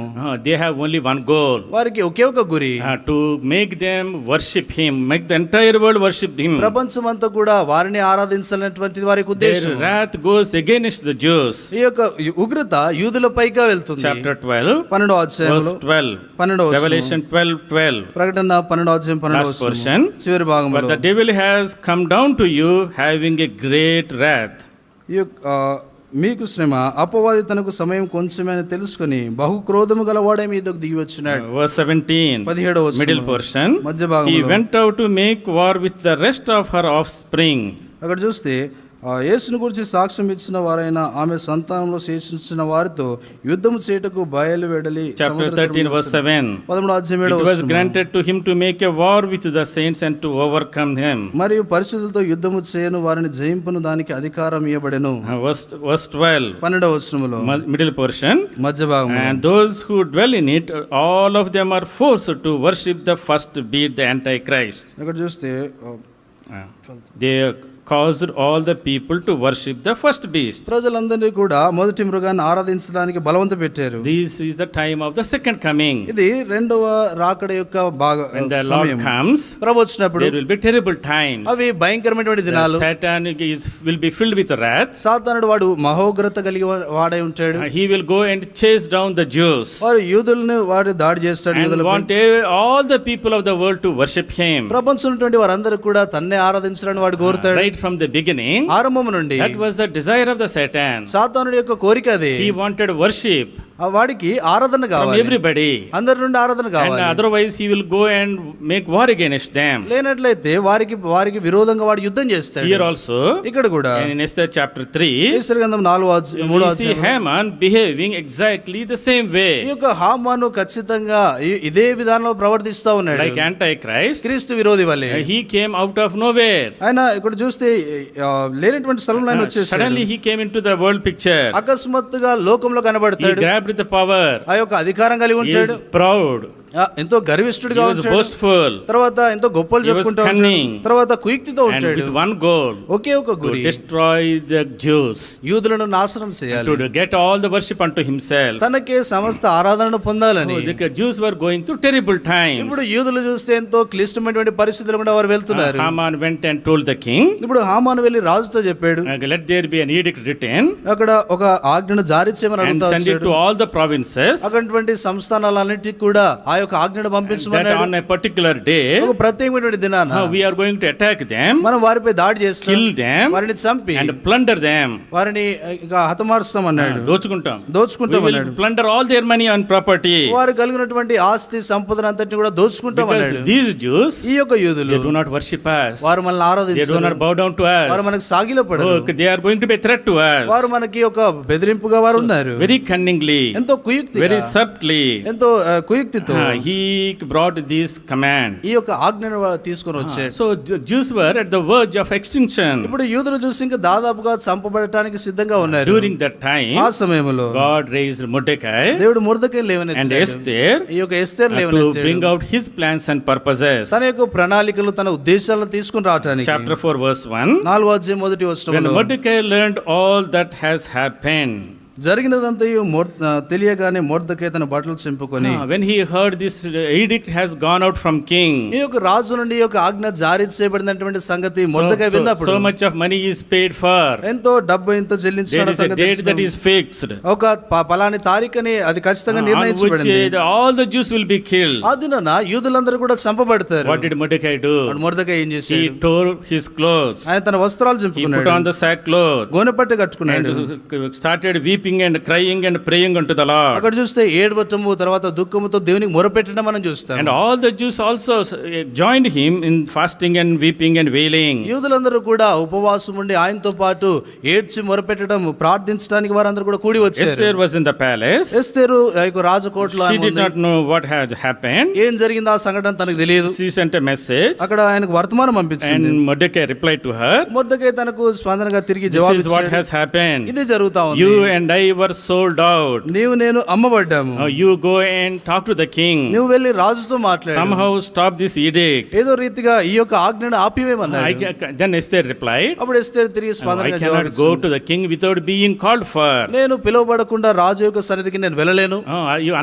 they have only one goal, వారికి ఒకే ఒక గురి, to make them worship him, make the entire world worship him. ప్రపంచమంతా కూడా వారిని ఆరాధించాలనేటువంటిది వారికి ఉద్దేశం. Their wrath goes against the Jews. ఈ యొక్క ఉగ్రత యూదులపైగా వెళ్తుంది. Chapter 12, 12వ అధ్యాయంలో verse 12. 12వ Revelation 12:12. ప్రకటన 12వ అధ్యాయం 12వ Last portion. వచనం చివరి But భాగంలో the devil has come down to you having a great wrath. ఈ యొక్క, మీకు శ్రమ, అపవాది తనకు సమయం కొంచెమే అని తెలుసుకొని బహు క్రోధము గలవాడే మీ దగ్గర దిగి వచ్చినాడు. Verse 17, 17వ వచనం middle portion. మధ్య He భాగంలో went out to make war with the rest of her offspring. అక్కడ చూస్తే యేసును గురించి సాక్ష్యం ఇచ్చిన వారైన ఆమె సంతానంలో శేషించిన వారితో యుద్ధము చేయుటకు బయలు వెడలి Chapter 13, verse 7. 13వ అధ్యాయం It 7వ was వచనం. granted to him to make a war with the saints and to overcome him. మరియు పరిశుద్ధులతో యుద్ధము చేయను వారిని జయింపును దానికి అధికారం ఇవ్వబడెను. Verse 12, 12వ వచనములో middle portion. మధ్య భాగంలో And those who dwell in it, all of them are forced to worship the first beast, the Antichrist. ఇక్కడ చూస్తే They caused all the people to worship the first beast. ప్రజలందరినీ కూడా మొదటి మృగాన్ని ఆరాధించడానికి బలవంత పెట్టారు. This is the time of the second coming. ఇది రెండవ రాకడ యొక్క When the Lord comes, ప్రభు వచ్చినప్పుడు there will be terrible times. అవి భయంకరమైనటువంటి దినాలు. Satan will be filled with wrath. సాతానుడు వాడు మహోగ్రత కలిగి వాడై ఉంటాడు. He will go and chase down the Jews. వారు యూదులను వాడు దాడి చేస్తాడు. And యూదులపై want all the people of the world to worship him. ప్రపంచంలో ఉన్నటువంటి వారందరూ కూడా తన్నే ఆరాధించాలని వాడు కోరుతాడు. Right from the beginning, ఆరంభము నుండి that was the desire of the Satan. సాతానుడి యొక్క కోరిక అది. He wanted worship ఆ వాడికి ఆరాధన from కావాలి. everybody. అందరి నుండి ఆరాధన And కావాలి. otherwise he will go and make war against them. లేనట్లయితే వారికి విరోధంగా వాడు యుద్ధం చేస్తాడు. Here also, ఇక్కడ కూడా in Esther chapter 3, ఎస్తేరు గ్రంథం 3వ we అధ్యాయం see Haman behaving exactly the same ఈ way. యొక్క హామాను ఖచ్చితంగా ఇదే విధానంలో ప్రవర్తిస్తా ఉన్నాడు. Like Antichrist, క్రీస్తు విరోధి వలె. he came out of nowhere. ఆయన ఇక్కడ చూస్తే లేనటువంటి స్థలంలో ఆయన వచ్చేసాడు. Suddenly he came into the world picture. అకస్మాత్తుగా లోకంలో He కనబడతాడు. grabbed the power. ఆ యొక్క అధికారం కలిగి He ఉంటాడు. is proud. ఎంతో గర్విష్ఠుడిగా He was ఉంటాడు. boastful. తర్వాత ఎంతో గొప్పలు He was చెప్పుకుంటూ cunning. ఉంటాడు. తర్వాత కుయుక్తితో And ఉంటాడు. with one goal, ఒకే ఒక to గురి, destroy the Jews, యూదులను నాశనం చేయాలి, to get all the worship unto himself. తనకే సమస్త ఆరాధనను పొందాలని. The Jews were going through terrible times. ఇప్పుడు యూదులు చూస్తే ఎంతో క్లిష్టమైనటువంటి పరిస్థితులు కూడా వారు వెళ్తున్నారు. Haman went and told the king, ఇప్పుడు హామాను వెళ్ళి రాజుతో చెప్పాడు, let there be an edict written అక్కడ ఒక ఆజ్ఞను జారీ చేయమని and అడుగుతా send it to వచ్చాడు. all the provinces, అటువంటి సంస్థానాలన్నిటికీ కూడా ఆ యొక్క ఆజ్ఞను that పంపించమన్నాడు. on a particular day ఒక ప్రత్యేకమైనటువంటి దినాన we are going to attack them, మనం వారిపై దాడి చేస్తాం, kill them, వారిని చంపి and plunder them. వారిని ఇంకా హతమారుస్తాం అన్నాడు. దోచుకుంటాం. We దోచుకుంటాం will అన్నాడు. plunder all their money and property. వారు కలిగినటువంటి ఆస్తి సంపదను అంతటిని కూడా దోచుకుంటాం Because అన్నాడు. these Jews, ఈ యొక్క యూదులు they do not worship us. వారు మనల్ని They do ఆరాధించరు, not bow down to వారు us. మనకు సాగిలపడరు, Oh, they are going to be a threat to us. వారు మనకి ఒక బెదిరింపుగా వారు ఉన్నారు. Very cunningly, ఎంతో కుయుక్తిగా, very subtly, ఎంతో కుయుక్తితో he brought this command. ఈ యొక్క ఆజ్ఞను తీసుకొని వచ్చాడు. So Jews were at the verge of extinction. ఇప్పుడు యూదులు చూసి ఇంకా దాదాపుగా చంపబడటానికి సిద్ధంగా ఉన్నారు. During that time, ఆ సమయంలో God raised Mordecai దేవుడు మొర్దెకైని and లేవనెత్తాడు. Esther ఈ యొక్క Esther to లేవనెత్తాడు. bring out his plans and purposes. తన యొక్క ప్రణాళికలు, తన ఉద్దేశాలను తీసుకొని రావటానికి. Chapter 4 verse 1. 4వ అధ్యాయం మొదటి When వచనంలో Mordecai learned all that has happened, జరిగినదంతయు తెలియగానే మొర్దెకై తన బట్టలు చింపుకొని, when he heard this edict has gone out from king, ఈ యొక్క రాజు నుండి ఈ యొక్క ఆజ్ఞ జారీ చేయబడినటువంటి సంగతి మొర్దెకై విన్నప్పుడు, so much of money is paid for. ఎంతో డబ్బు ఎంతో There చెల్లించిన is a date that is fixed, ఒక పలాని తారీఖుని అది ఖచ్చితంగా on which నిర్ణయించబడింది. all the Jews will be killed. ఆ దినాన యూదులందరూ కూడా చంపబడతారు. What did Mordecai do? Mordecai ఏం He చేశాడు? tore his clothes. ఆయన తన వస్త్రాలు He put చింపుకున్నాడు, on the sackcloth గోనెపట్ట కట్టుకున్నాడు. and started weeping and crying and praying unto the Lord. అక్కడ చూస్తే ఏడవటము, తర్వాత దుఃఖముతో దేవునికి మొరపెట్టడం మనం చూస్తాం. And all the Jews also joined him in fasting and weeping and wailing. యూదులందరూ కూడా ఉపవాసం ఉండి ఆయనతో పాటు ఏడ్చి మొరపెట్టడం, ప్రార్థించడానికి వారందరూ కూడా కూడి వచ్చారు. Esther was in the palace. ఎస్తేరు ఆ యొక్క రాజకోటలో She ఆమె did ఉంది. not know what had happened. ఏం జరిగిందో ఆ సంఘటన తనకు తెలియదు. She sent a message అక్కడ ఆయనకు వర్తమానం పంపించింది. and Mordecai replied to her, Mordecai తనకు స్పందనగా తిరిగి this జవాబు is what ఇచ్చాడు. has happened. ఇది జరుగుతా ఉంది. You and I were sold out. నీవు నేను అమ్మబడ్డాము. Now you go and talk to the king. నువ్వు వెళ్ళి రాజుతో మాట్లాడు. Somehow stop this edict. ఏదో రీతిగా ఈ యొక్క ఆజ్ఞను ఆపివేయమన్నాడు. Then Esther replied, అప్పుడు ఎస్తేరు తిరిగి I స్పందనగా cannot జవాబిచ్చింది. go to the king without being called for. నేను పిలువబడకుండా రాజు యొక్క సన్నిధికి నేను వెళ్ళలేను.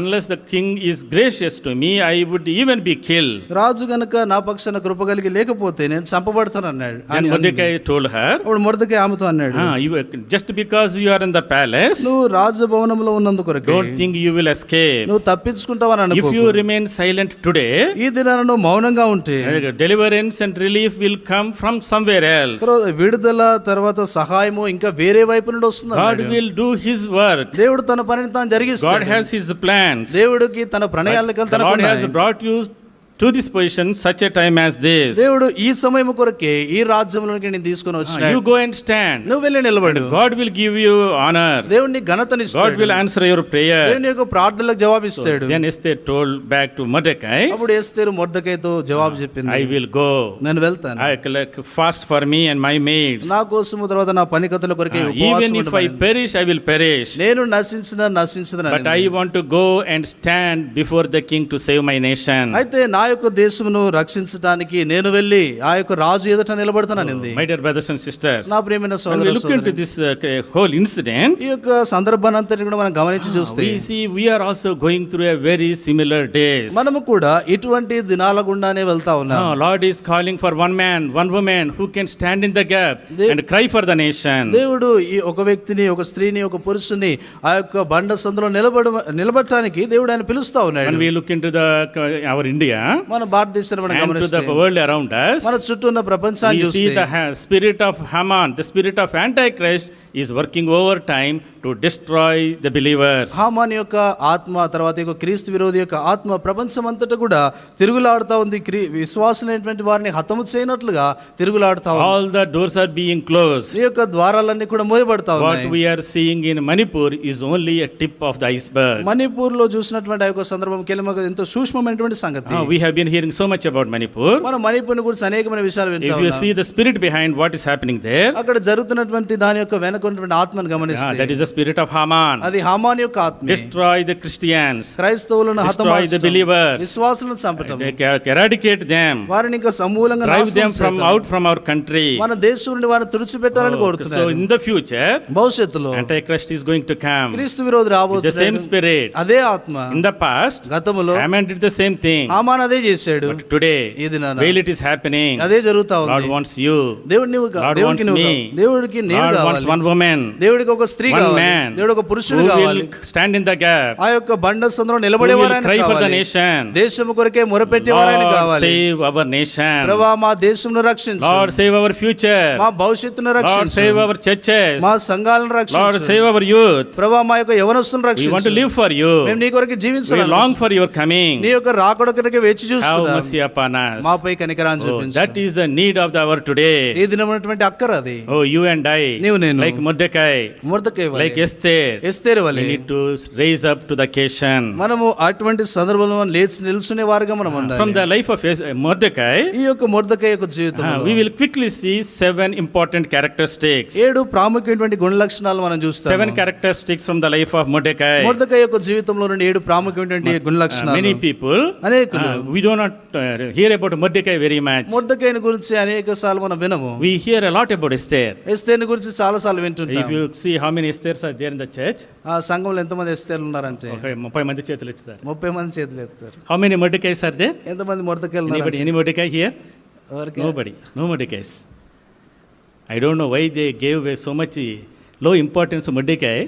Unless the king is gracious to me, I would even be killed. రాజు గనుక నా పక్షాన కృప కలిగి లేకపోతే నేను చంపబడతాను అన్నాడు. Then Mordecai told her, అప్పుడు మొర్దెకై ఆమెతో అన్నాడు, just because you are in the palace, నువ్వు రాజభవనంలో ఉన్నందుకు don't think you will escape. నువ్వు తప్పించుకుంటావని If అనుకో. you remain silent today, ఈ దినాన నువ్వు మౌనంగా ఉంటే deliverance and relief will come from somewhere else. తర్వాత విడుదల తర్వాత సహాయము ఇంకా వేరే వైపు నుండి వస్తుంది God అన్నాడు. will do his work. దేవుడు తన పనిని తాను God జరిగిస్తాడు. has his plans. దేవుడికి తన ప్రణయాలకు The Lord has brought you to this position such a time as this. దేవుడు ఈ సమయం కొరకే ఈ రాజ్యంలోకి నేను తీసుకొని You వచ్చినాడు. go and stand. నువ్వు వెళ్ళి నిలబడు. God will give you honor. దేవుడిని God ఘనతనిస్తాడు. will answer your prayer. దేవుని యొక్క ప్రార్థనలకు జవాబిస్తాడు. Then Esther told back to Mordecai, అప్పుడు ఎస్తేరు మొర్దెకైతో జవాబు చెప్పింది, I will go. నేను వెళ్తాను. I like fast for me and my maids. నా కోసము తర్వాత నా పనికత్తుల కొరకే Even ఉపవాసం if I ఉండమని. perish, I will perish. నేను నశించదని But I want to go and stand before the king to save my nation. అయితే నా యొక్క దేశమును రక్షించడానికి నేను వెళ్ళి ఆ యొక్క రాజు ఎదుట నిలబడతాననింది. My dear brothers and sisters, నా ప్రియమైన when we సోదర look into this whole incident, ఈ యొక్క సందర్భాన్ని అంతటిని కూడా మనం గమనించి చూస్తే we see we are also going through a very similar days. మనము కూడా ఇటువంటి దినాల గుండానే వెళ్తా ఉన్నాం. Lord is calling for one man, one woman who can stand in the gap and cry for the nation. దేవుడు ఈ ఒక వ్యక్తిని, ఒక స్త్రీని, ఒక పురుషుని ఆ యొక్క బండ సందులో నిలబడటానికి దేవుడు ఆయన పిలుస్తా ఉన్నాడు. When we look into our India మన భారతదేశాన్ని మనం and to గమనిస్తే the world around us, మన చుట్టూ ఉన్న ప్రపంచాన్ని we see చూస్తే the spirit of Haman, the spirit of Antichrist is working overtime to destroy the believers. Haman యొక్క ఆత్మ తర్వాత యొక్క క్రీస్తు విరోధి యొక్క ఆత్మ ప్రపంచం అంతటా కూడా తిరుగులాడుతా ఉంది. విశ్వాసులైనటువంటి వారిని హతము చేయనట్లుగా తిరుగులాడుతా ఉంది. All the doors are being closed. ఈ యొక్క ద్వారాలన్నీ కూడా మూయబడతా What ఉన్నాయి. we are seeing in Manipur is only a tip of the iceberg. Manipur లో చూసినటువంటి ఆ యొక్క సందర్భం కేవలం ఎంతో సూక్ష్మమైనటువంటి సంగతి. We have been hearing so much about Manipur. మనం మణిపూర్ గురించి అనేకమైన విషయాలు వింటా If you ఉన్నాం. see the spirit behind what is happening there, అక్కడ జరుగుతున్నటువంటి దాని యొక్క వెనక ఉన్నటువంటి ఆత్మను గమనిస్తే that is the spirit of Haman. అది హామాన్ యొక్క ఆత్మ. Destroy the Christians, క్రైస్తవులను destroy the believers, విశ్వాసులను చంపటం, eradicate them, వారిని ఇంకా సమూలంగా drive them నాశనం చేయటం. out from our country. మన దేశం నుండి వారిని తుడిచిపెట్టాలని So కోరుతున్నారు. in the future, భవిష్యత్తులో Antichrist is going to come. క్రీస్తు విరోధి The same రాబోతున్నాడు. spirit. అదే ఆత్మ In the past, గతములో Haman did the same thing. Haman అదే చేశాడు. But today, ఈ దినాన while it is happening, అదే జరుగుతా Lord ఉంది. wants you. దేవుడు నీవు Lord దేవుడికి wants నువ్వు me. కావాలి. దేవుడికి నేను Lord wants కావాలి. one woman, దేవుడికి ఒక స్త్రీ one కావాలి. man, దేవుడు ఒక who పురుషుడు will కావాలి. stand in the gap, ఆ యొక్క బండ సందులో who నిలబడేవారు will ఆయన cry for the కావాలి. nation. దేశము కొరకే మొరపెట్టేవారు ఆయన Lord, కావాలి. save our nation. ప్రభువా మా దేశమును రక్షించు. Lord, save our future. మా భవిష్యత్తును Lord, రక్షించు. save our churches. మా సంఘాలను Lord, రక్షించు. save our youth. ప్రభువా మా యొక్క యవనస్తులను We want రక్షించు. to live for you. మేము నీ కొరకు We జీవించాలి. long for your coming. నీ యొక్క రాకడ కొరకే వేచి Have చూస్తున్నాం. mercy upon us. మాపై కనికరాన్ని Oh, చూపించు. that is the need of the hour today. ఈ దినమైనటువంటి అక్కర అది. Oh, you and I, నీవు నేను. like Mordecai, మొర్దెకై వలె, like Esther, ఎస్తేరు we వలె need to raise up to the occasion. మనము అటువంటి సందర్భంలో లేచి నిల్చునే వారుగా మనం ఉండాలి. From the life of Mordecai, ఈ యొక్క మొర్దెకై యొక్క జీవితంలో we will quickly see 7 important characteristics. 7 ప్రాముఖ్యమైనటువంటి గుణ లక్షణాలు మనం చూస్తాం. 7 characteristics from the life of Mordecai. Mordecai యొక్క జీవితంలో నుండి 7 ప్రాముఖ్యమైనటువంటి గుణ లక్షణాలు. Many people, అనేకులు we do not hear about Mordecai very much. మొర్దెకైని గురించి అనేక సార్లు మనం వినము. We hear a lot about Esther. ఎస్తేరుని గురించి చాలా సార్లు వింటుంటాం. If you see how many Esthers are there in the church, ఆ సంఘంలో ఎంతమంది ఎస్తేర్లు ఉన్నారంటే okay, 30 మంది చేతులు ఎత్తుతారు. 30 మంది చేతులు ఎత్తారు. How many Mordecais are there? ఎంతమంది మొర్దెకైలు Anybody, ఉన్నారు? any Mordecai here? ఎవరికి? Nobody. No Mordecais. I don't know why they gave so much low importance to Mordecai,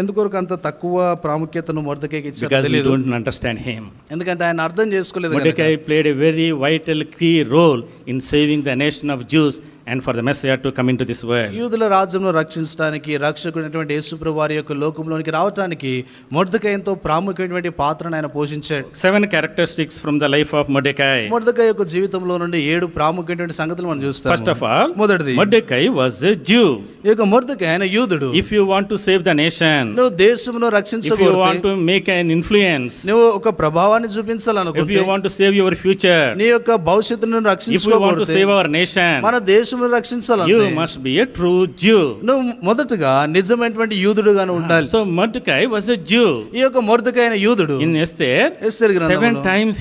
ఎందుకొరకు అంత తక్కువ ప్రాముఖ్యతను మొర్దెకైకి ఇచ్చారో because we తెలియదు. don't understand him. ఎందుకంటే ఆయన అర్థం చేసుకోలేదు కనుక. Mordecai played a very vital key role in saving the nation of Jews and for the Messiah to come into this world. యూదుల రాజ్యంలో రక్షించడానికి రక్షకుడైనటువంటి యేసుప్రభు వారి యొక్క లోకంలోనికి రావడానికి మొర్దెకై ఎంతో ప్రాముఖ్యమైనటువంటి పాత్రను ఆయన పోషించాడు. 7 characteristics from the life of Mordecai. Mordecai యొక్క జీవితంలో నుండి 7 ప్రాముఖ్యమైనటువంటి సంగతులు మనం చూస్తాం. First of all, మొదటిది, Mordecai was a Jew. ఈ యొక్క మొర్దెకై ఆయన యూదుడు. If you want to save the nation, నువ్వు దేశమును if you రక్షించగోరితే, want to make an influence, నువ్వు ఒక ప్రభావాన్ని if చూపించాలనుకుంటే, you want to save your future, నీ యొక్క భవిష్యత్తును if we want to రక్షించుకోగోరితే, save our nation, మన దేశం దేశంలో you రక్షించాలంటే must be a true Jew. నువ్వు మొదటగా నిజమైనటువంటి యూదుడుగాను ఉండాలి. So Mordecai was a Jew. ఈ యొక్క మొర్దెకైన యూదుడు In Esther, ఎస్తేరు 7 గ్రంథంలో times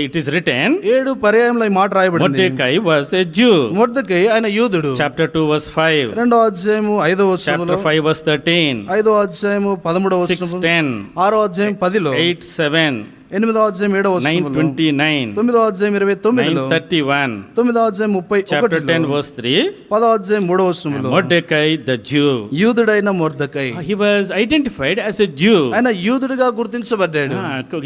it is written, 7 పర్యాయంలో ఈ మాట రాయబడింది. Mordecai was a Jew. Mordecai ఆయన యూదుడు. Chapter 2 verse 5. 2వ అధ్యాయము 5వ వచనములో, Chapter 5 verse 13. 5వ అధ్యాయము 13వ 6 వచనము, 10. 6వ అధ్యాయం 10లో, 8 7. 8వ అధ్యాయం 7వ 9 వచనములో, 29. 9వ అధ్యాయం 29లో, 9 31. 9వ అధ్యాయం Chapter 10 31లో, verse 3. 10వ అధ్యాయం 3వ వచనములో, Mordecai the Jew. యూదుడైన Mordecai He was identified as a Jew. ఆయన యూదుడుగా గుర్తించబడ్డాడు.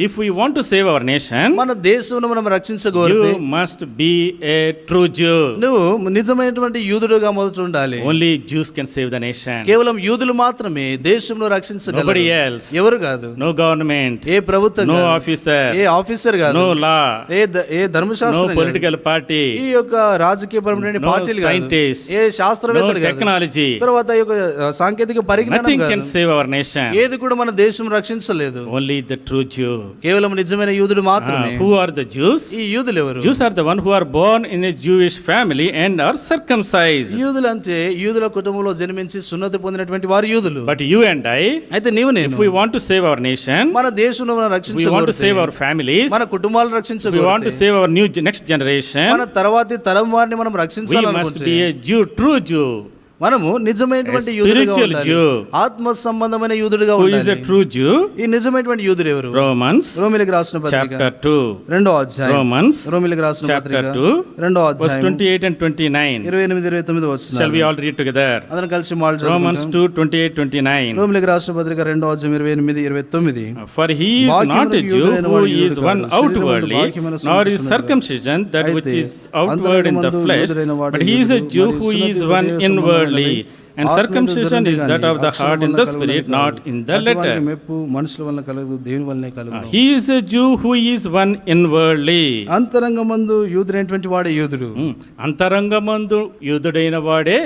If we want to save our nation, మన దేశమును మనం రక్షించగోరితే you must be a true Jew. నువ్వు నిజమైనటువంటి యూదుడుగా మొదట ఉండాలి. Only Jews can save the nation. కేవలం యూదులు మాత్రమే దేశంలో రక్షించగలరు. Nobody else. ఎవరు కాదు. No government. ఏ ప్రభుత్వం No కాదు. officer. ఏ ఆఫీసర్ కాదు. No law. ఏ No ధర్మశాస్త్రం కాదు. political party. ఈ యొక్క రాజకీయపరమైన No పార్టీలు కాదు. scientist. ఏ No శాస్త్రవేత్తలు కాదు. technology. తర్వాత ఈ యొక్క సాంకేతిక పరిజ్ఞానం Nothing can కాదు. save our nation. ఏది కూడా మన దేశం రక్షించలేదు. Only the true Jew. కేవలం నిజమైన యూదుడు మాత్రమే. Who are the Jews? ఈ యూదులు ఎవరు? Jews are the one who are born in a Jewish family and are circumcised. యూదులు అంటే యూదుల కుటుంబంలో జన్మించి సున్నతి పొందినటువంటి వారు యూదులు. But you and I, అయితే నీవు నేను, if we want to save our nation, మన దేశంలో మనం we want to రక్షించగోరితే, save our families, మన కుటుంబాలు we want to రక్షించగోరితే, save our next generation, మన తర్వాతి తరం వారిని మనం we must రక్షించాలనుకుంటే be a Jew, true Jew, మనము నిజమైనటువంటి A యూదుడుగా spiritual ఉండాలి. Jew. ఆత్మ సంబంధమైన యూదుడుగా who is ఉండాలి. a true Jew. ఈ నిజమైనటువంటి యూదుడు ఎవరు? Romans రోమిలికి రాసిన పత్రిక chapter 2, 2వ అధ్యాయం, Romans రోమిలికి రాసిన chapter పత్రిక 2, 2వ verse అధ్యాయం 28 and 29. 28 29 వచనాలు. Shall we all read together? అందరం కలిసి మాట Romans చదువుకుందాం. 2, 28, 29. రోమిలికి రాసిన పత్రిక 2వ అధ్యాయం 28 29. For he is not a Jew who is one outwardly, nor is circumcision that which is outward in the flesh, but he is a Jew who is one inwardly. And circumcision is that of the heart in the spirit, not in the letter. మెప్పు మనుషుల వలన కలగదు, దేవుని వలనే కలుగును. He is a Jew who is one inwardly. అంతరంగమందు యూదుడైనటువంటి వాడే యూదుడు. అంతరంగమందు యూదుడైన వాడే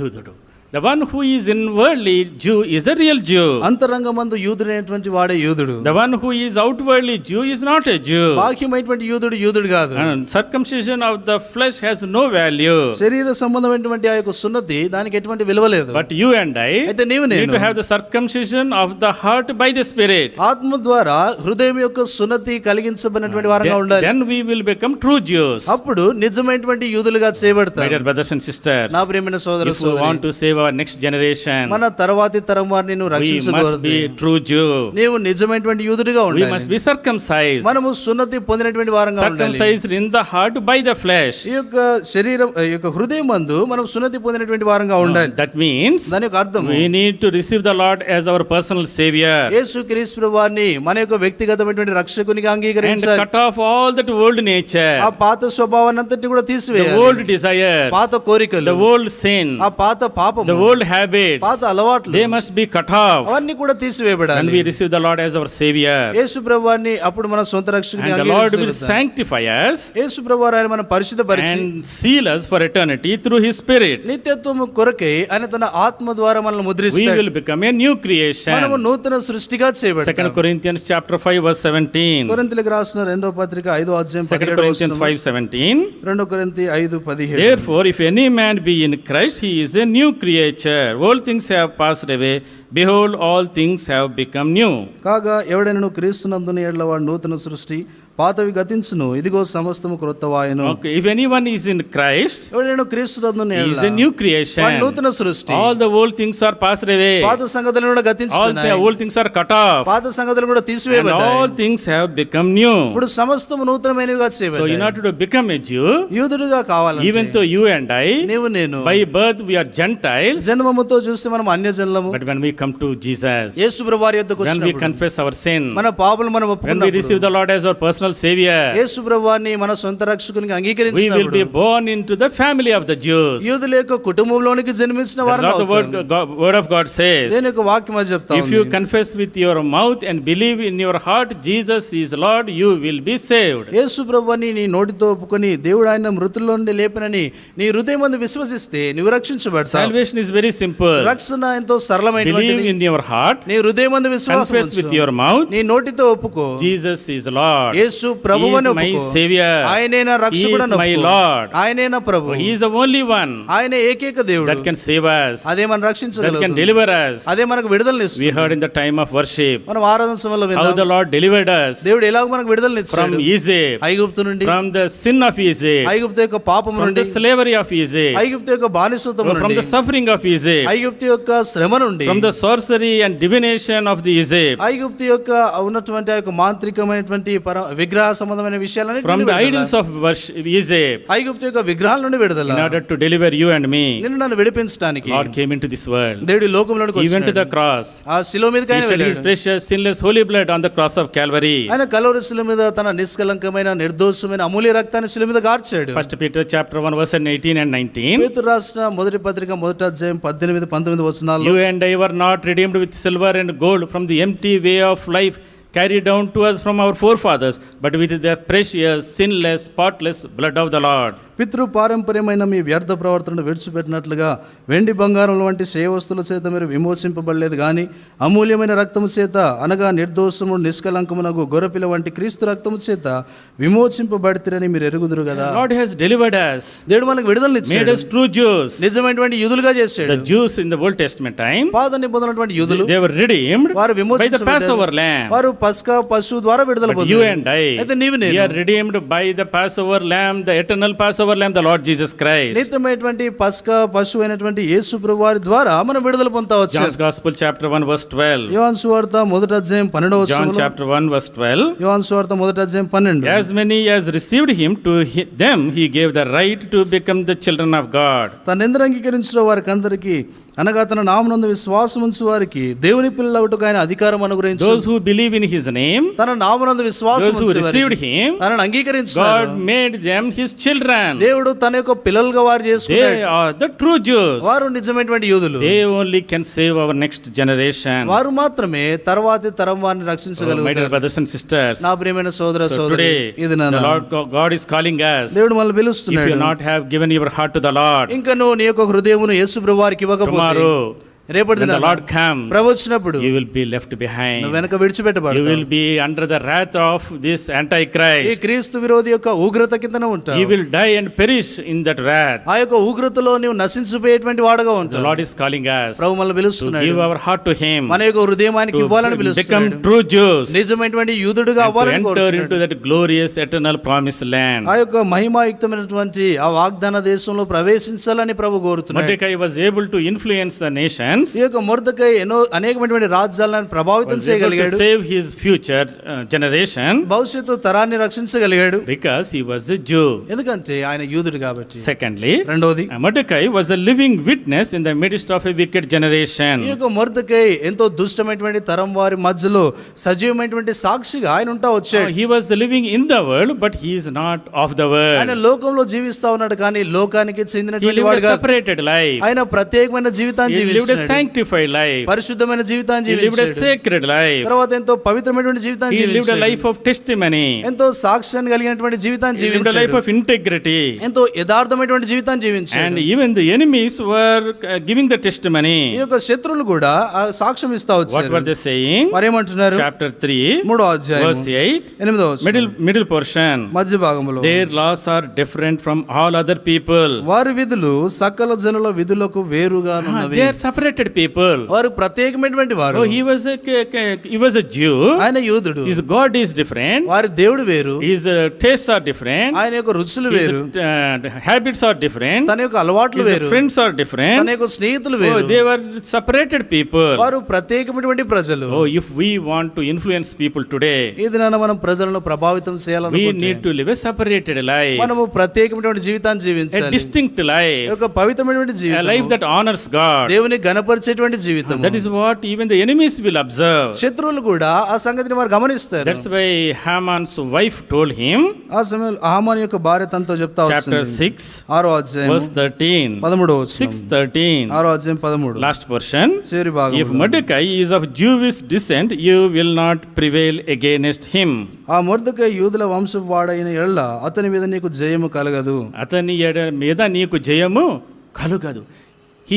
యూదుడు. The one who is inwardly Jew is a real Jew. అంతరంగమందు యూదుడైనటువంటి వాడే యూదుడు. The one who is outwardly Jew is not a Jew. బాహ్యమైనటువంటి యూదుడు యూదుడు కాదు. And circumcision of the flesh has no value. శరీర సంబంధమైనటువంటి ఆ యొక్క సున్నతి దానికి ఎటువంటి విలువ లేదు. But you and I అయితే నీవు need నేను to have the circumcision of the heart by the Spirit. ఆత్మ ద్వారా హృదయం యొక్క సున్నతి కలిగించబడినటువంటి వారంగా ఉండాలి. Then we will become true Jews. అప్పుడు నిజమైనటువంటి యూదులుగా My చేయబడతారు. dear brothers and sisters, నా ప్రియమైన సోదర if we want to save our next generation, మన తర్వాతి తరం వారిని నువ్వు we must రక్షించగలదు. be true Jew. నీవు నిజమైనటువంటి యూదుడిగా We ఉండాలి. must be circumcised. మనము సున్నతి పొందినటువంటి వారంగా ఉండాలి. Circumcised in the heart by the flesh. ఈ యొక్క శరీరం ఈ యొక్క హృదయం మందు మనం సున్నతి పొందినటువంటి వారంగా ఉండాలి. That means దాని యొక్క అర్థం we need to receive the Lord as our personal Savior యేసుక్రీస్తు ప్రభువాన్ని మన యొక్క వ్యక్తిగతమైనటువంటి రక్షకునిగా and అంగీకరించాలి. cut off all that old nature, ఆ పాత స్వభావాన్ని అంతటిని కూడా the తీసివేయాలి. old desires, పాత కోరికలు, the old sin, ఆ పాత పాపము, the old habits. పాత అలవాట్లు, They must be cut off అవన్నీ కూడా when తీసివేయబడాలి. we receive the Lord as our Savior. యేసు ప్రభువాన్ని అప్పుడు మన సొంత రక్షకునిగా And the Lord will అంగీకరించాలి. sanctify us యేసు ప్రభువారు ఆయన మన పరిశుద్ధపరిచి and seal us for eternity through His Spirit. నిత్యత్వము కొరకై ఆయన తన ఆత్మ ద్వారా మనల్ని We ముద్రిస్తాడు. will become a new creation. మనము నూతన సృష్టిగా 2 చేయబడతాం. Corinthians chapter 5 verse 17. కొరింథీయులకు రాసిన 2వ పత్రిక 5వ అధ్యాయం 2 Corinthians 17. 5:17. 2 కొరింథీ 5:17. Therefore, if any man be in Christ, he is a new creature. All things have passed away. Behold, all things have become new. కాగా ఎవడైనను క్రీస్తునందున ఎడల వాడు నూతన సృష్టి, పాతవి గతించును, ఇదిగో సమస్తము క్రొత్తవాయెను. Okay, if anyone is in Christ, ఎవడైనను క్రీస్తునందున he is ఎడల a new creation. వాడు నూతన సృష్టి. All the old things are passed away. పాత సంగతులు కూడా All the గతించుతున్నాయి. old things are cut off. పాత సంగతులు కూడా And తీసివేయబడ్డాయి. all things have become new. ఇప్పుడు సమస్తము నూతనమైనవిగా So, in చేయబడ్డాయి. order to become a Jew, యూదుడుగా కావాలంటే even though you and I, నీవు నేను by birth we are Gentiles, జన్మముతో చూస్తే మనం అన్యజనులము. but when we come to Jesus, యేసు ప్రభువారి యొద్దకు when we వచ్చినప్పుడు confess our sin, మన పాపలు మనం when we ఒప్పుకున్నప్పుడు, receive the Lord as our personal Savior, యేసు ప్రభువాన్ని మన సొంత రక్షకునిగా we will అంగీకరించినప్పుడు be born into the family of the Jews. యూదుల యొక్క కుటుంబంలోనికి జన్మించిన That's వారు what the word of God says. దేని యొక్క వాక్యం అది చెప్తా If you ఉంది. confess with your mouth and believe in your heart Jesus is Lord, you will be saved. యేసు ప్రభువుని నీ నోటితో ఒప్పుకొని దేవుడు ఆయన మృతుల్లో నుండి లేపనని నీ హృదయమందు విశ్వసిస్తే నువ్వు రక్షించబడతావు. Salvation is very simple. రక్షణ ఎంతో Believe సరళమైనటువంటిది. in your heart, నీ హృదయమందు విశ్వాసం confess with ఉంచు. your mouth, నీ నోటితో ఒప్పుకో Jesus is Lord. Yesu Yesu ప్రభువని He is my ఒప్పుకో. Savior. ఆయనే నా He is రక్షకుడని my ఒప్పుకో. Lord. ఆయనే నా ప్రభు. He is the only one ఆయన ఏకైక దేవుడు. that can save us, అదే మనం that can రక్షించగలదు. deliver us. అదే మనకు We విడుదలనిస్తుంది. heard in the time of worship మనం ఆరాధన సమయంలో how విన్నాం the Lord delivered us దేవుడు ఎలాగ మనకు from విడుదలనిచ్చాడు. Egypt, ఐగుప్తు నుండి, from the sin of Egypt, ఐగుప్తు యొక్క పాపం from నుండి, the slavery of Egypt, ఐగుప్తు యొక్క బానిసత్వం from నుండి, the suffering of Egypt, ఐగుప్తు యొక్క శ్రమ నుండి, from the sorcery and divination of the Egypt, ఐగుప్తు యొక్క ఉన్నటువంటి ఆ యొక్క మాంత్రికమైనటువంటి విగ్రహ సంబంధమైన విషయాలని from the idols of worship Egypt, ఐగుప్తు యొక్క విగ్రహాల నుండి విడుదల. in order to deliver you and me. నిన్ను నన్ను విడిపించడానికి Lord came into this world. దేవుడి లోకంలోనికి He went to the వచ్చాడు. cross. ఆ శిలువ మీదకి He ఆయన shed his వెళ్ళాడు. precious, sinless, holy blood on the cross of Calvary. ఆయన కల్వరి శిలువ మీద తన నిష్కలంకమైన నిర్దోషమైన అమూల్య రక్తాన్ని శిలువ మీద గార్చాడు. 1 Peter chapter 1 verse 18 and 19. పేతురు రాసిన మొదటి పత్రిక మొదటి అధ్యాయం 18, 19 వచనాల్లో You and I were not redeemed with silver and gold from the empty way of life carried down to us from our forefathers, but with the precious, sinless, spotless blood of the Lord. పితృ పారంపర్యమైన మీ వ్యర్థ ప్రవర్తనను విడిచిపెట్టినట్లుగా వెండి బంగారం వంటి శ్రేయ వస్తువుల చేత మీరు విమోచింపబడలేదు కానీ అమూల్యమైన రక్తము చేత అనగా నిర్దోషము నిష్కలంకమునగు గొర్రెపిల్ల వంటి క్రీస్తు రక్తము చేత విమోచింపబడితిరని మీరు ఎరుగుదురు కదా. Lord has delivered us, దేవుడు మనకు made విడుదలనిచ్చాడు. us true Jews. నిజమైనటువంటి యూదులుగా చేశాడు. The Jews in the Old Testament time, పాత నిబంధనటువంటి యూదులు they were redeemed వారు by the విమోచించబడ్డారు. Passover lamb. వారు పస్కా పశువు ద్వారా విడుదల But you పొందారు. and I, అయితే నీవు we నేను are redeemed by the Passover lamb, the eternal Passover lamb, the Lord Jesus Christ. నిత్యమైనటువంటి పస్కా పశువు అయినటువంటి యేసు ప్రభు వారి ద్వారా మనం విడుదల పొందవచ్చు. John's Gospel chapter 1 verse 12. యోహాను సువార్త మొదటి అధ్యాయం 12వ John వచనంలో, chapter 1 verse 12. యోహాను సువార్త మొదటి అధ్యాయం 12. As many as received him, to them he gave the right to become the children of God. తనెందరు అంగీకరించిన వారికి అందరికీ అనగా తన నామనందు విశ్వాసం ఉంచు వారికి దేవుని పిల్లలవుటకు ఆయన అధికారం అనుగ్రహించాడు. Those who believe in his name, తన నామనందు విశ్వాసం those who ఉంచు received వారికి him, తనను అంగీకరించాడు. God made them his children. దేవుడు తన యొక్క పిల్లలుగా వారు They చేసుకున్నాడు. are the true Jews. వారు నిజమైనటువంటి యూదులు. They only can save our next generation. వారు మాత్రమే తర్వాతి తరం వారిని Oh, my dear రక్షించగలుగుతారు. brothers and sisters, నా ప్రియమైన సోదర so సోదరి, today ఇది the నాన్న Lord God is calling us. దేవుడు మనల్ని If పిలుస్తున్నాడు. you not have given your heart to the Lord, ఇంకా నువ్వు నీ యొక్క హృదయమును యేసు ప్రభు వారికి ఇవ్వకపోతే tomorrow రేపటి when the దినాన Lord comes, ప్రభు వచ్చినప్పుడు you will be left నువ్వు behind. వెనక You విడిచిపెట్టబడతావు. will be under the wrath of this ఈ Antichrist. క్రీస్తు విరోధి యొక్క ఉగ్రత కిందనే You ఉంటావు. will die and perish in that wrath. ఆ యొక్క ఉగ్రతలో నీవు నశించిపోయేటువంటి వాడుగా The ఉంటావు. Lord is calling us ప్రభు మనల్ని to పిలుస్తున్నాడు. give our heart to Him, మన యొక్క హృదయం ఆయనకి to ఇవ్వాలని become పిలుస్తున్నాడు. true Jews, నిజమైనటువంటి యూదుడుగా and to అవ్వాలని enter కోరుతున్నాడు. into that glorious eternal promised land. ఆ యొక్క మహిమాయుక్తమైనటువంటి ఆ వాగ్దాన దేశంలో ప్రవేశించాలని ప్రభు కోరుతున్నాడు. Mordecai was able to influence the nations, ఈ యొక్క మొర్దెకై ఎన్నో అనేకమైనటువంటి రాజ్యాలను ప్రభావితం was able to చేయగలిగాడు. save his future generation భవిష్యత్తు తరాన్ని రక్షించగలిగాడు. because he was a Jew. ఎందుకంటే ఆయన యూదుడు కాబట్టి. Secondly, రెండోది, Mordecai was a living witness in the midst of a wicked generation. ఈ యొక్క మొర్దెకై ఎంతో దుష్టమైనటువంటి తరం వారి మధ్యలో సజీవమైనటువంటి సాక్షిగా ఆయన ఉంటా వచ్చాడు. He was living in the world, but he is not of the ఆయన world. లోకంలో జీవిస్తా ఉన్నాడు కానీ లోకానికి He చెందినటువంటి lived వాడు a కాదు. separated life. ఆయన ప్రత్యేకమైన జీవితాన్ని He lived a జీవించాడు. sanctified life. పరిశుద్ధమైన జీవితాన్ని He lived a జీవించాడు. sacred life. తర్వాత ఎంతో పవిత్రమైనటువంటి జీవితాన్ని He lived a జీవించాడు. life of testimony. ఎంతో సాక్ష్యాన్ని కలిగినటువంటి జీవితాన్ని He lived a life జీవించాడు. of integrity. ఎంతో యథార్థమైనటువంటి జీవితాన్ని జీవించాడు. And even the enemies were giving the ఈ testimony. యొక్క శత్రువులు కూడా ఆ సాక్ష్యం ఇస్తా What వచ్చారు. were they saying? వారేమంటున్నారు? Chapter 3, 3వ అధ్యాయం verse 8, 8వ వచనం middle portion. మధ్య భాగంలో Their laws are different from all other people. వారి విధులు సకల జనుల విధులకు వేరుగా ఉన్నవి. They are separated people. వారు ప్రత్యేకమైనటువంటి వారు. Oh, he was a Jew. ఆయన యూదుడు. His God is different. వారి దేవుడు వేరు. His tastes are different. ఆయన యొక్క రుచులు His వేరు. habits are different. తన యొక్క అలవాట్లు His వేరు. friends are different. తన యొక్క స్నేహితులు Oh, వేరు. they were separated people. వారు ప్రత్యేకమైనటువంటి ప్రజలు. Oh, if we want to influence people today, ఈ దినాన మనం ప్రజలను ప్రభావితం we చేయాలనుకుంటే need to live a separated life, మనము ప్రత్యేకమైనటువంటి జీవితాన్ని a జీవించాలి. distinct ఈ life, యొక్క పవిత్రమైనటువంటి a జీవితం, life that honors God. దేవుని గణపరిచేటువంటి జీవితం. That is what even the enemies will observe. శత్రువులు కూడా ఆ సంగతిని వారు గమనిస్తారు. That's why Haman's wife told him, ఆ సమయంలో హామాను యొక్క భార్య తనతో చెప్తా chapter వస్తుంది. 6, 6వ అధ్యాయం verse 13. 13వ వచనం. 6:13. 6వ అధ్యాయం 13. Last portion. చివరి If భాగం. Mordecai is of Jewish descent, you will not prevail against him. ఆ మొర్దెకై యూదుల వంశపు వాడైన ఎడల అతని మీద నీకు జయము కలగదు. అతని మీద నీకు జయము కలుగదు.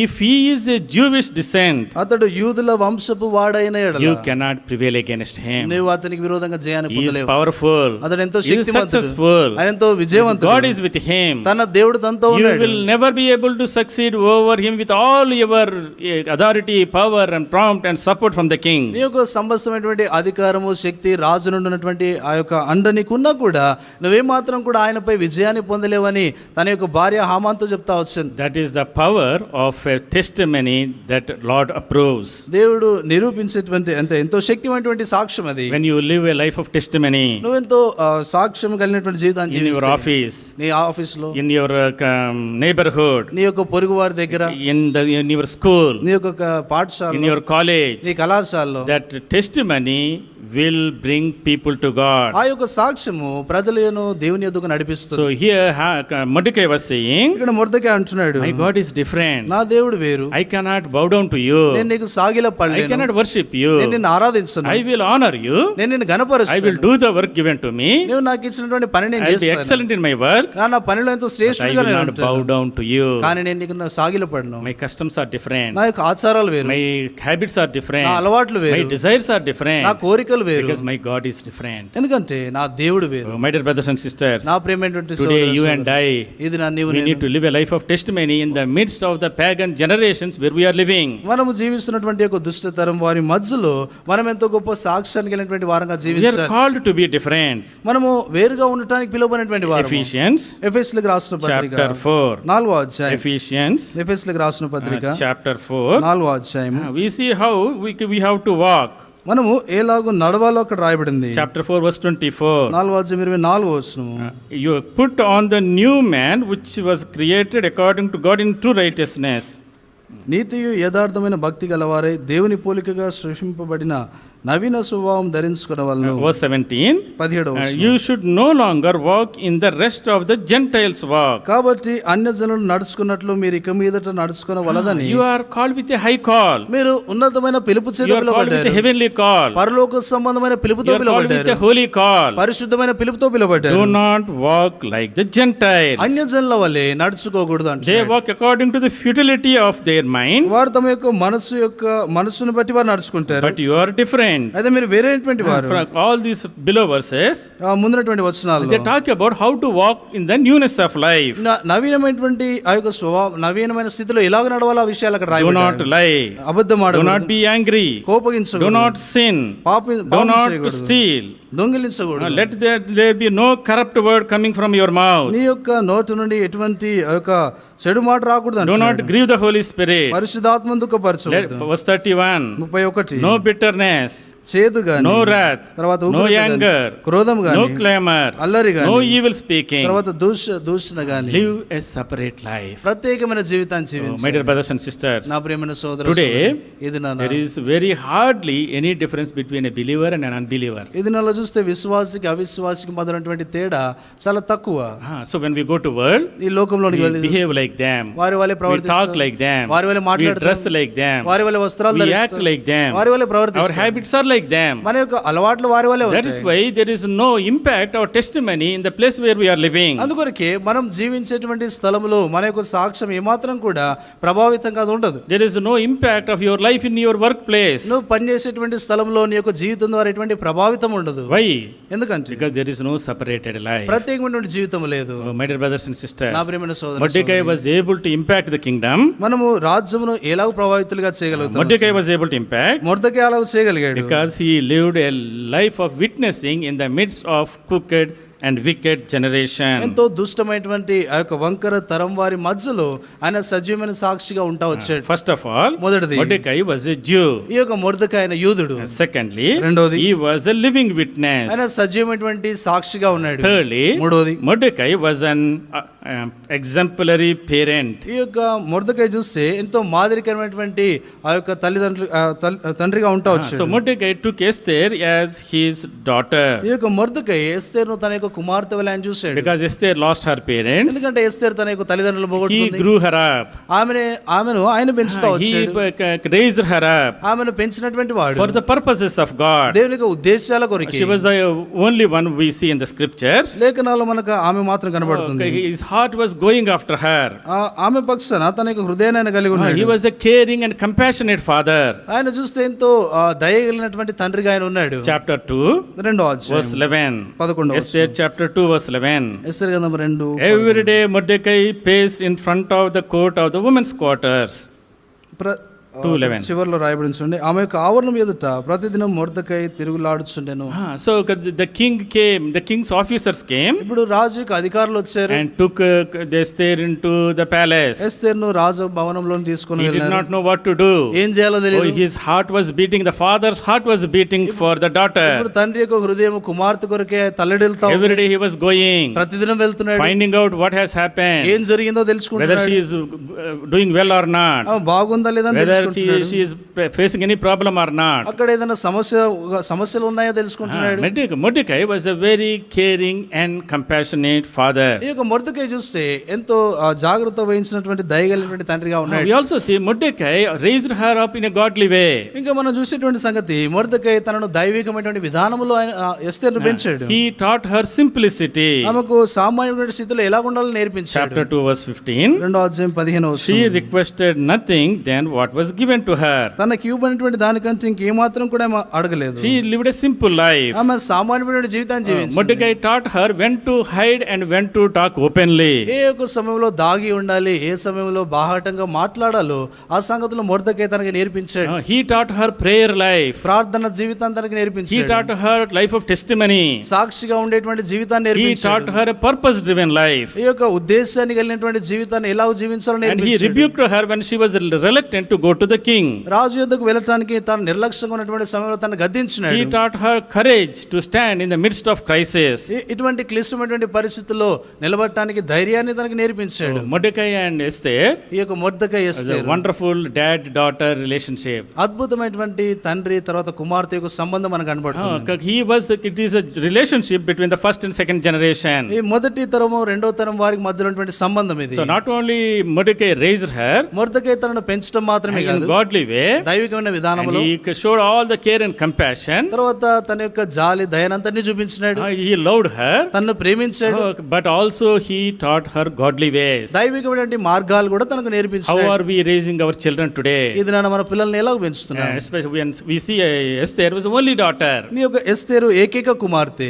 if he is a Jewish descent, అతడు యూదుల వంశపు వాడైన ఎడల you cannot prevail against him. నీవు అతనికి విరోధంగా జయాన్ని He is పొందలేవు. powerful. అతడు ఎంతో He is శక్తిమంతుడు, successful. ఆయన ఎంతో God విజయవంతుడు, is with him. తన దేవుడు తనతో You ఉన్నాడు. will never be able to succeed over him with all your authority, power and prompt and support from the king. నీ యొక్క సంబస్థమైనటువంటి అధికారము, శక్తి, రాజు నుండి ఉన్నటువంటి ఆ యొక్క అండ నీకున్నా కూడా నువ్వేమాత్రం కూడా ఆయనపై విజయాన్ని పొందలేవని తన యొక్క భార్య హామాన్తో చెప్తా వచ్చింది. That is the power of a testimony that Lord approves. దేవుడు నిరూపించేటువంటి అంటే ఎంతో శక్తిమైనటువంటి సాక్ష్యం అది. When you live a life of testimony నువ్వెంతో సాక్ష్యం కలిగినటువంటి జీవితాన్ని in your జీవిస్తే, office, నీ ఆఫీస్ లో, in your neighborhood, నీ యొక్క పొరుగు వారి దగ్గర, in your school, నీ యొక్క పాఠశాల, in your college, నీ కళాశాలలో that testimony will bring people to God. ఆ యొక్క సాక్ష్యము ప్రజలను దేవుని యొద్దకు నడిపిస్తుంది. So here Mordecai was saying, ఇక్కడ మొర్దెకై అంటున్నాడు, my God is different. నా దేవుడు వేరు, I cannot bow down to you. నేను నీకు సాగిల I పడలేను, cannot worship you. నేను నిన్ను ఆరాధించను, I will honor you. నేను నిన్ను I will గణపరుస్తాను, do the work given to me. నువ్వు నాకు ఇచ్చినటువంటి పని నేను I will be చేస్తాను, excellent in my work. నా పనిలో ఎంతో I శ్రేష్ఠుడిగా will నేను not bow ఉంటాను, down to you. కానీ నేను నీకు సాగిల పడను. My customs are different. నా యొక్క ఆచారాలు వేరు, My habits are different. నా అలవాట్లు My వేరు, desires are different. నా కోరికలు వేరు, Because my God is different. ఎందుకంటే నా దేవుడు వేరు. My dear brothers and sisters, నా ప్రియమైనటువంటి today సోదర you and I, ఇది నా నీవు we నేను need to live a life of testimony in the midst of the pagan generations where we are living. మనము జీవిస్తున్నటువంటి యొక్క దుష్టతరం వారి మధ్యలో మనం ఎంతో గొప్ప సాక్ష్యాన్ని కలిగినటువంటి వారంగా We are జీవించాలి. called to be different. మనము వేరుగా ఉండటానికి పిలువబడినటువంటి వారు. Ephesians ఎఫెసీయులకు రాసిన పత్రిక chapter 4. 4వ అధ్యాయం. Ephesians ఎఫెసీయులకు రాసిన పత్రిక chapter 4. 4వ అధ్యాయం. We see how we have to walk. మనము ఎలాగో నడవాలో అక్కడ రాయబడింది. Chapter 4 verse 24. 4వ అధ్యాయం 24వ వచనము. You put on the new man which was created according to God in true righteousness. నీతియు యథార్థమైన భక్తి గలవారై దేవుని పోలికగా సృష్టింపబడిన నవీన స్వభావం ధరించుకునవలెను. Verse 17. 17వ వచనం. You should no longer walk in the rest of the Gentiles' walk. కాబట్టి అన్యజనులు నడుచుకున్నట్లు మీరు ఇక మీదట నడుచుకొనవలదని. You are called with a high call. మీరు ఉన్నతమైన పిలుపు చేత You are called with పిలువబడ్డారు. a heavenly call. పరలోక సంబంధమైన పిలుపుతో You are called with పిలువబడ్డారు. a holy call. పరిశుద్ధమైన పిలుపుతో పిలువబడ్డారు. Do not walk like the Gentiles. అన్యజనుల వలె నడుచుకోకూడదు అంటే. They walk according to the futility of their mind. వారు తమ యొక్క మనసును బట్టి వారు నడుచుకుంటారు. But you are different. అయితే మీరు వేరేటువంటి వారు. From all these below verses, ముందున్నటువంటి వచనాల్లో they talk about how to walk in the newness of life. నవీనమైనటువంటి ఆ యొక్క స్వభావం, నవీనమైన స్థితిలో ఎలాగ నడవాలో ఆ విషయాలు అక్కడ Do not రాయబడ్డాయి. lie. అబద్ధం Do ఆడకూడదు, not be angry. కోపగించకూడదు, Do not sin. పాపం Do not చేయకూడదు, steal. దొంగిలించకూడదు. Let there be no corrupt word coming from your mouth. నీ యొక్క నోటి నుండి ఎటువంటి ఆ యొక్క చెడు మాట రాకూడదు. Do not grieve the Holy Spirit. పరిశుద్ధాత్మను దుఃఖపరచకూడదు. Verse 31. 31 No bitterness. చేదు గాని, No wrath. తర్వాత No ఉగ్రత గాని, anger. క్రోధం No గాని, clamor. అల్లరి గాని, No evil speaking. తర్వాత దూషణ గాని. Live a separate life. ప్రత్యేకమైన జీవితాన్ని My జీవించాలి. dear brothers and sisters, నా ప్రియమైన సోదర Today, ఇది నాన్న there is very hardly any difference between a believer and an unbeliever. ఇది నాలో చూస్తే విశ్వాసికి అవిశ్వాసికి మధ్యనటువంటి తేడా చాలా తక్కువ. So when we go to world, ఈ లోకంలోనికి we వెళ్ళి behave like them. వారి వలె We talk ప్రవర్తిస్తారు, like them. వారి వలె We మాట్లాడతారు, dress like them. వారి వలె వస్త్రాలు We act ధరిస్తారు, like them. వారి వలె Our ప్రవర్తిస్తారు. habits are like them. మన యొక్క అలవాట్లు వారి వలె That is ఉంటాయి. why there is no impact or testimony in the place where we are living. అందుకొరకే మనం జీవించేటువంటి స్థలంలో మన యొక్క సాక్ష్యం ఏమాత్రం కూడా ప్రభావితంగా ఉండదు. There is no impact of your life in your workplace. నువ్వు పనిచేసేటువంటి స్థలంలో నీ యొక్క జీవితం ద్వారా ఎటువంటి ప్రభావితం ఉండదు. Why? ఎందుకంటే Because there is no separated life. ప్రత్యేకమైనటువంటి జీవితం లేదు. Oh, my dear brothers and sisters, నా ప్రియమైన సోదర Mordecai was able to impact the kingdom. మనము రాజ్యమును ఎలాగ ప్రభావితులుగా చేయగలుగుతాం? Mordecai was able to impact Mordecai అలా చేయగలిగాడు. because he lived a life of witnessing in the midst of crooked and wicked generation. ఎంతో దుష్టమైనటువంటి ఆ యొక్క వంకర తరం వారి మధ్యలో ఆయన సజీవమైన సాక్షిగా ఉంటా వచ్చాడు. First of all, మొదటిది Mordecai was a Jew. ఈ యొక్క మొర్దెకై ఆయన యూదుడు. Secondly, రెండోది he was a living witness. ఆయన సజీవమైనటువంటి సాక్షిగా ఉన్నాడు. Thirdly, మూడోది Mordecai was an exemplary parent. ఈ యొక్క మొర్దెకై చూస్తే ఎంతో మాదిరికరమైనటువంటి ఆ యొక్క తండ్రిగా ఉంటా So వచ్చాడు. Mordecai took Esther as his daughter ఈ యొక్క మొర్దెకై ఎస్తేరును తన యొక్క కుమార్తె వలె ఆయన చూశాడు. because Esther lost her parents. ఎందుకంటే ఎస్తేరు తన యొక్క తల్లిదండ్రులు He పోగొట్టుకుంది. grew her up. ఆమెను ఆయన పెంచుతా He వచ్చాడు. raised her up ఆమెను పెంచినటువంటి వాడు for the purposes of God. దేవుని యొక్క ఉద్దేశాల కొరకు. She was the only one we see in the scriptures. లేఖనాల్లో మనకు ఆమె మాత్రం కనబడుతుంది. His heart was going after her. ఆమె పక్షాన తన యొక్క హృదయాన్ని కలిగి He ఉన్నాడు. was a caring and compassionate father. ఆయన చూస్తే ఎంతో దయగలిగినటువంటి తండ్రిగా ఆయన ఉన్నాడు. Chapter 2, రెండో అధ్యాయం verse 11. 11వ Esther chapter 2, verse 11. ఎస్తేరు గ్రంథం 2. Every day Mordecai paced in front of the court of the women's quarters. 2:11. చివర్లో రాయబడి చూడండి, ఆమె యొక్క ఆవరణం ఎదుట ప్రతిదినం Mordecai తిరుగులాడుచుండెను. So the king came, the king's officers came ఇప్పుడు రాజు యొక్క అధికారులు వచ్చారు. and took Esther into the palace. ఎస్తేరును రాజు భవనంలో తీసుకొని He did వెళ్ళారు. not know what to do. ఏం చేయాలో తెలియదు. His heart was beating, the father's heart was beating for the daughter. ఇప్పుడు తండ్రి యొక్క హృదయం కుమార్తె కొరకే తల్లడిల్తా ఉంది. Every day he was going, ప్రతిదినం వెళ్తున్నాడు. finding out what has happened, ఏం జరిగిందో whether తెలుసుకుంటున్నాడు. she is doing well or not, ఆమె బాగుందా లేదా అని whether తెలుసుకుంటున్నాడు. she is facing any problem or not. అక్కడ ఏదైనా సమస్యలు ఉన్నాయో తెలుసుకుంటున్నాడు. Mordecai was a very caring and compassionate father. ఈ యొక్క మొర్దెకై చూస్తే ఎంతో జాగ్రత్త వహించినటువంటి దయగలిగినటువంటి తండ్రిగా ఉన్నాడు. We also see Mordecai raised her up in a godly way. ఇంకా మనం చూసేటువంటి సంగతి మొర్దెకై తనను దైవికమైనటువంటి విధానంలో ఆయన ఎస్తేరును పెంచాడు. He taught her simplicity. ఆమెకు సామాన్యమైన స్థితిలో ఎలా ఉండాలో నేర్పించాడు. Chapter 2, verse 15. రెండో అధ్యాయం 15వ She requested nothing than what was given to her. తనకి ఇవ్వబడినటువంటి దానికంటే ఇంకేమాత్రం కూడా ఆమె అడగలేదు. She lived a simple life. ఆమె సామాన్యమైన జీవితాన్ని జీవించింది. Mordecai taught her when to hide and when to talk openly. ఏ ఒక సమయంలో దాగి ఉండాలి, ఏ సమయంలో బాహాటంగా మాట్లాడాలో ఆ సంగతులు మొర్దెకై తనకి నేర్పించాడు. He taught her prayer life. ప్రార్థన జీవితాన్ని తనకి He నేర్పించాడు. taught her life of testimony. సాక్షిగా ఉండేటువంటి జీవితాన్ని He నేర్పించాడు. taught her a purpose driven life. ఈ యొక్క ఉద్దేశాన్ని కలిగినటువంటి జీవితాన్ని ఎలా జీవించాలో And he నేర్పించాడు. rebuked her when she was reluctant to go to the king. రాజు యొద్దకు వెళ్ళటానికి తాను నిర్లక్ష్యంగా ఉన్నటువంటి సమయంలో తను గద్దించినాడు. He taught her courage to stand in the midst of crisis. ఇటువంటి క్లిష్టమైనటువంటి పరిస్థితుల్లో నిలబడటానికి ధైర్యాన్ని తనకి నేర్పించాడు. Mordecai and Esther ఈ యొక్క Mordecai was a Esther wonderful dad-daughter relationship. అద్భుతమైనటువంటి తండ్రి తర్వాత కుమార్తె యొక్క సంబంధం మనకు కనబడుతుంది. It is a relationship between the first and second generation. ఈ మొదటి తరము రెండో తరం వారికి మధ్యలో ఉన్నటువంటి సంబంధం ఇది. So not only Mordecai raised her Mordecai తనను పెంచడం మాత్రమే in కాదు, godly way, దైవికమైన and విధానంలో he showed all the care and compassion. తర్వాత తన యొక్క జాలి దయనంతని చూపించినాడు. He loved her, తనను ప్రేమించాడు. but also he taught her godly ways. దైవికమైనటువంటి మార్గాలు కూడా తనకు How నేర్పించాడు. are we raising our children today? ఇది నాన్న మన పిల్లల్ని ఎలా పెంచుతున్నాం? Especially when we see Esther was the only daughter. నీ యొక్క ఎస్తేరు ఏకైక కుమార్తె.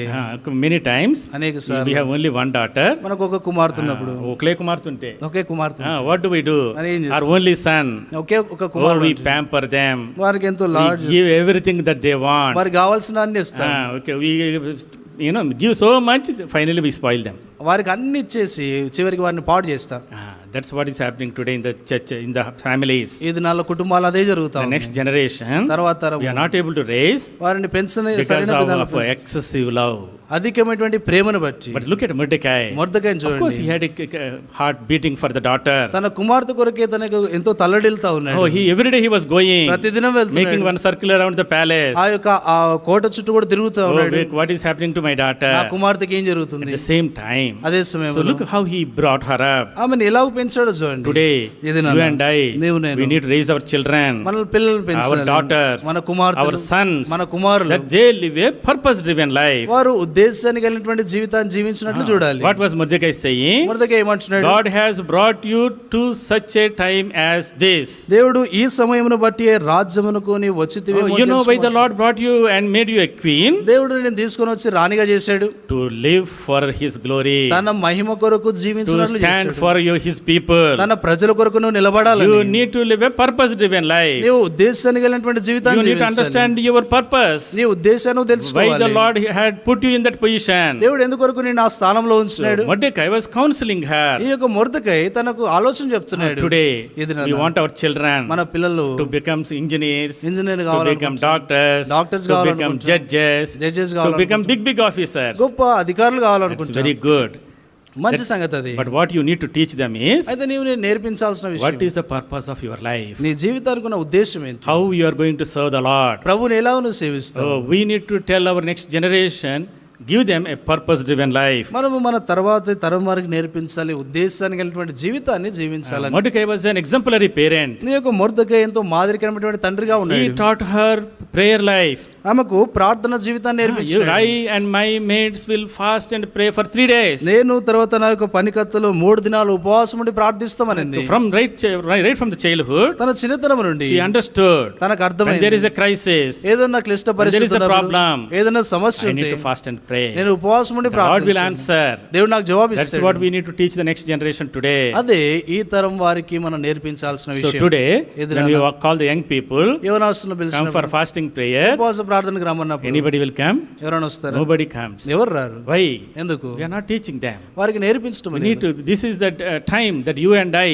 Many times అనేక we సార్లు have only one daughter. మనకు ఒక కుమార్తె ఉన్నప్పుడు ఒకలే కుమార్తె ఒకే కుమార్తె what do we do? మరి ఏం Our only son. ఒకే ఒక Oh, కుమారుడు we pamper them. వారికి ఎంతో We would give everything that they want. వారికి కావాల్సిన అన్ని ఇస్తాం. Okay, we give so much, finally we spoil them. వారికి అన్ని ఇచ్చేసి చివరికి వారిని పాడు చేస్తాం. That's what is happening today in the church, in the families. ఇది నాలో కుటుంబాలు అదే జరుగుతా The ఉంది. next generation, తర్వాత తరం we are not able to raise వారిని పెంచని because సరైన విధానంలో of పెంచ- excessive love. అధికమైనటువంటి ప్రేమను బట్టి. But look at Mordecai. మొర్దెకైని Of course, he చూడండి, had a heart beating for the daughter. తన కుమార్తె కొరకే తనకు ఎంతో తల్లడిల్తా ఉన్నాడు. Oh, every day he was going, ప్రతిదినం making వెళ్తున్నాడు. one circle around the palace. ఆ యొక్క ఆ కోట చుట్టూ కూడా తిరుగుతూ Oh, ఉన్నాడు. look, what is happening to my daughter? నా కుమార్తెకి ఏం At జరుగుతుంది? the same time. అదే So సమయంలో look how he brought her up. ఆమెను ఎలా పెంచాడో చూడండి. Today, ఇది you నాన్న, and I, నీవు నేను we need to raise our children, మన పిల్లల్ని our పెంచాలి. daughters, మన our కుమార్తెలు, sons, మన కుమారులు that they live a purpose-driven life. వారు ఉద్దేశాన్ని కలిగినటువంటి జీవితాన్ని జీవించినట్లు చూడాలి. What was Mordecai saying? Mordecai ఏమంటున్నాడు? God has brought you to such a time as this. దేవుడు ఈ సమయమును బట్టి రాజ్యమునకు నీ వచ్చితివేమో You know why the తెలుసుకోవచ్చు. Lord brought you and made you a queen? దేవుడు నేను తీసుకొని వచ్చి రాణిగా చేశాడు. To live for His glory, తన మహిమ కొరకు to జీవించినట్లు stand చేశాడు. for His people. తన ప్రజల కొరకు నువ్వు నిలబడాలని. You need to live a purpose-driven life. నీవు ఉద్దేశాన్ని కలిగినటువంటి You జీవితాన్ని need to జీవించాలి. understand your purpose. నీ ఉద్దేశాన్ని Why the తెలుసుకోవాలి. Lord had put you in that position. దేవుడు ఎందుకొరకు నేను ఆ స్థానంలో ఉంచినాడు. Mordecai was counseling her. ఈ యొక్క మొర్దెకై తనకు ఆలోచన చెప్తున్నాడు. Today, ఇది we want our children మన పిల్లలు to become engineers, engineer to become కావాలనుకుంటున్నారు, doctors, Doctors to become కావాలనుకుంటున్నారు, judges, జడ్జెస్ to కావాలనుకుంటున్నారు, become big officers. గొప్ప అధికారులు It's కావాలనుకుంటున్నారు. very good. మంచి సంగతి అది. But what you need to teach them is, అయితే నీవు నేను నేర్పించాల్సిన what విషయం is the purpose of your life? నీ జీవితానికి ఉన్న ఉద్దేశం ఏంటి? How you are going to serve the Lord? ప్రభువుని ఎలా నువ్వు సేవిస్తావు? So we need to tell our next generation, give them a purpose-driven life. మనము మన తర్వాత తరం వారికి నేర్పించాలి, ఉద్దేశాన్ని కలిగినటువంటి జీవితాన్ని జీవించాలని. Mordecai was an exemplary parent. నీ యొక్క మొర్దెకై ఎంతో మాదిరికరమైనటువంటి తండ్రిగా He ఉన్నాడు. taught her prayer life. ఆమెకు ప్రార్థన జీవితాన్ని You, నేర్పించాడు. I and my maids will fast and pray for 3 days. నేను తర్వాత నా యొక్క పనికత్తలు 3 దినాలు ఉపవాసం ఉండి ప్రార్థిస్తామనింది. From right from the childhood, తన చిన్నతనం నుండి she understood తనకు when అర్థమైంది there is a crisis, ఏదైనా క్లిష్ట there is a పరిస్థితి problem, ఏదైనా సమస్య I need ఉంటే to fast and pray. నేను ఉపవాసం ఉండి God will ప్రార్థిస్తాను. answer. దేవుడు నాకు జవాబు That's ఇస్తాడు. what we need to teach the next generation today. అదే ఈ తరం వారికి మనం నేర్పించాల్సిన So విషయం. today, ఇది when we call the young people, యవనస్తులను come పిలిచినప్పుడు for fasting prayer, ఉపవాస ప్రార్థనకు రమ్మన్నప్పుడు anybody will come? ఎవరైనా వస్తారా? Nobody comes. ఎవరు రారు. Why? ఎందుకు? We are not teaching them. వారికి నేర్పించడం We need to, this is the time that you and I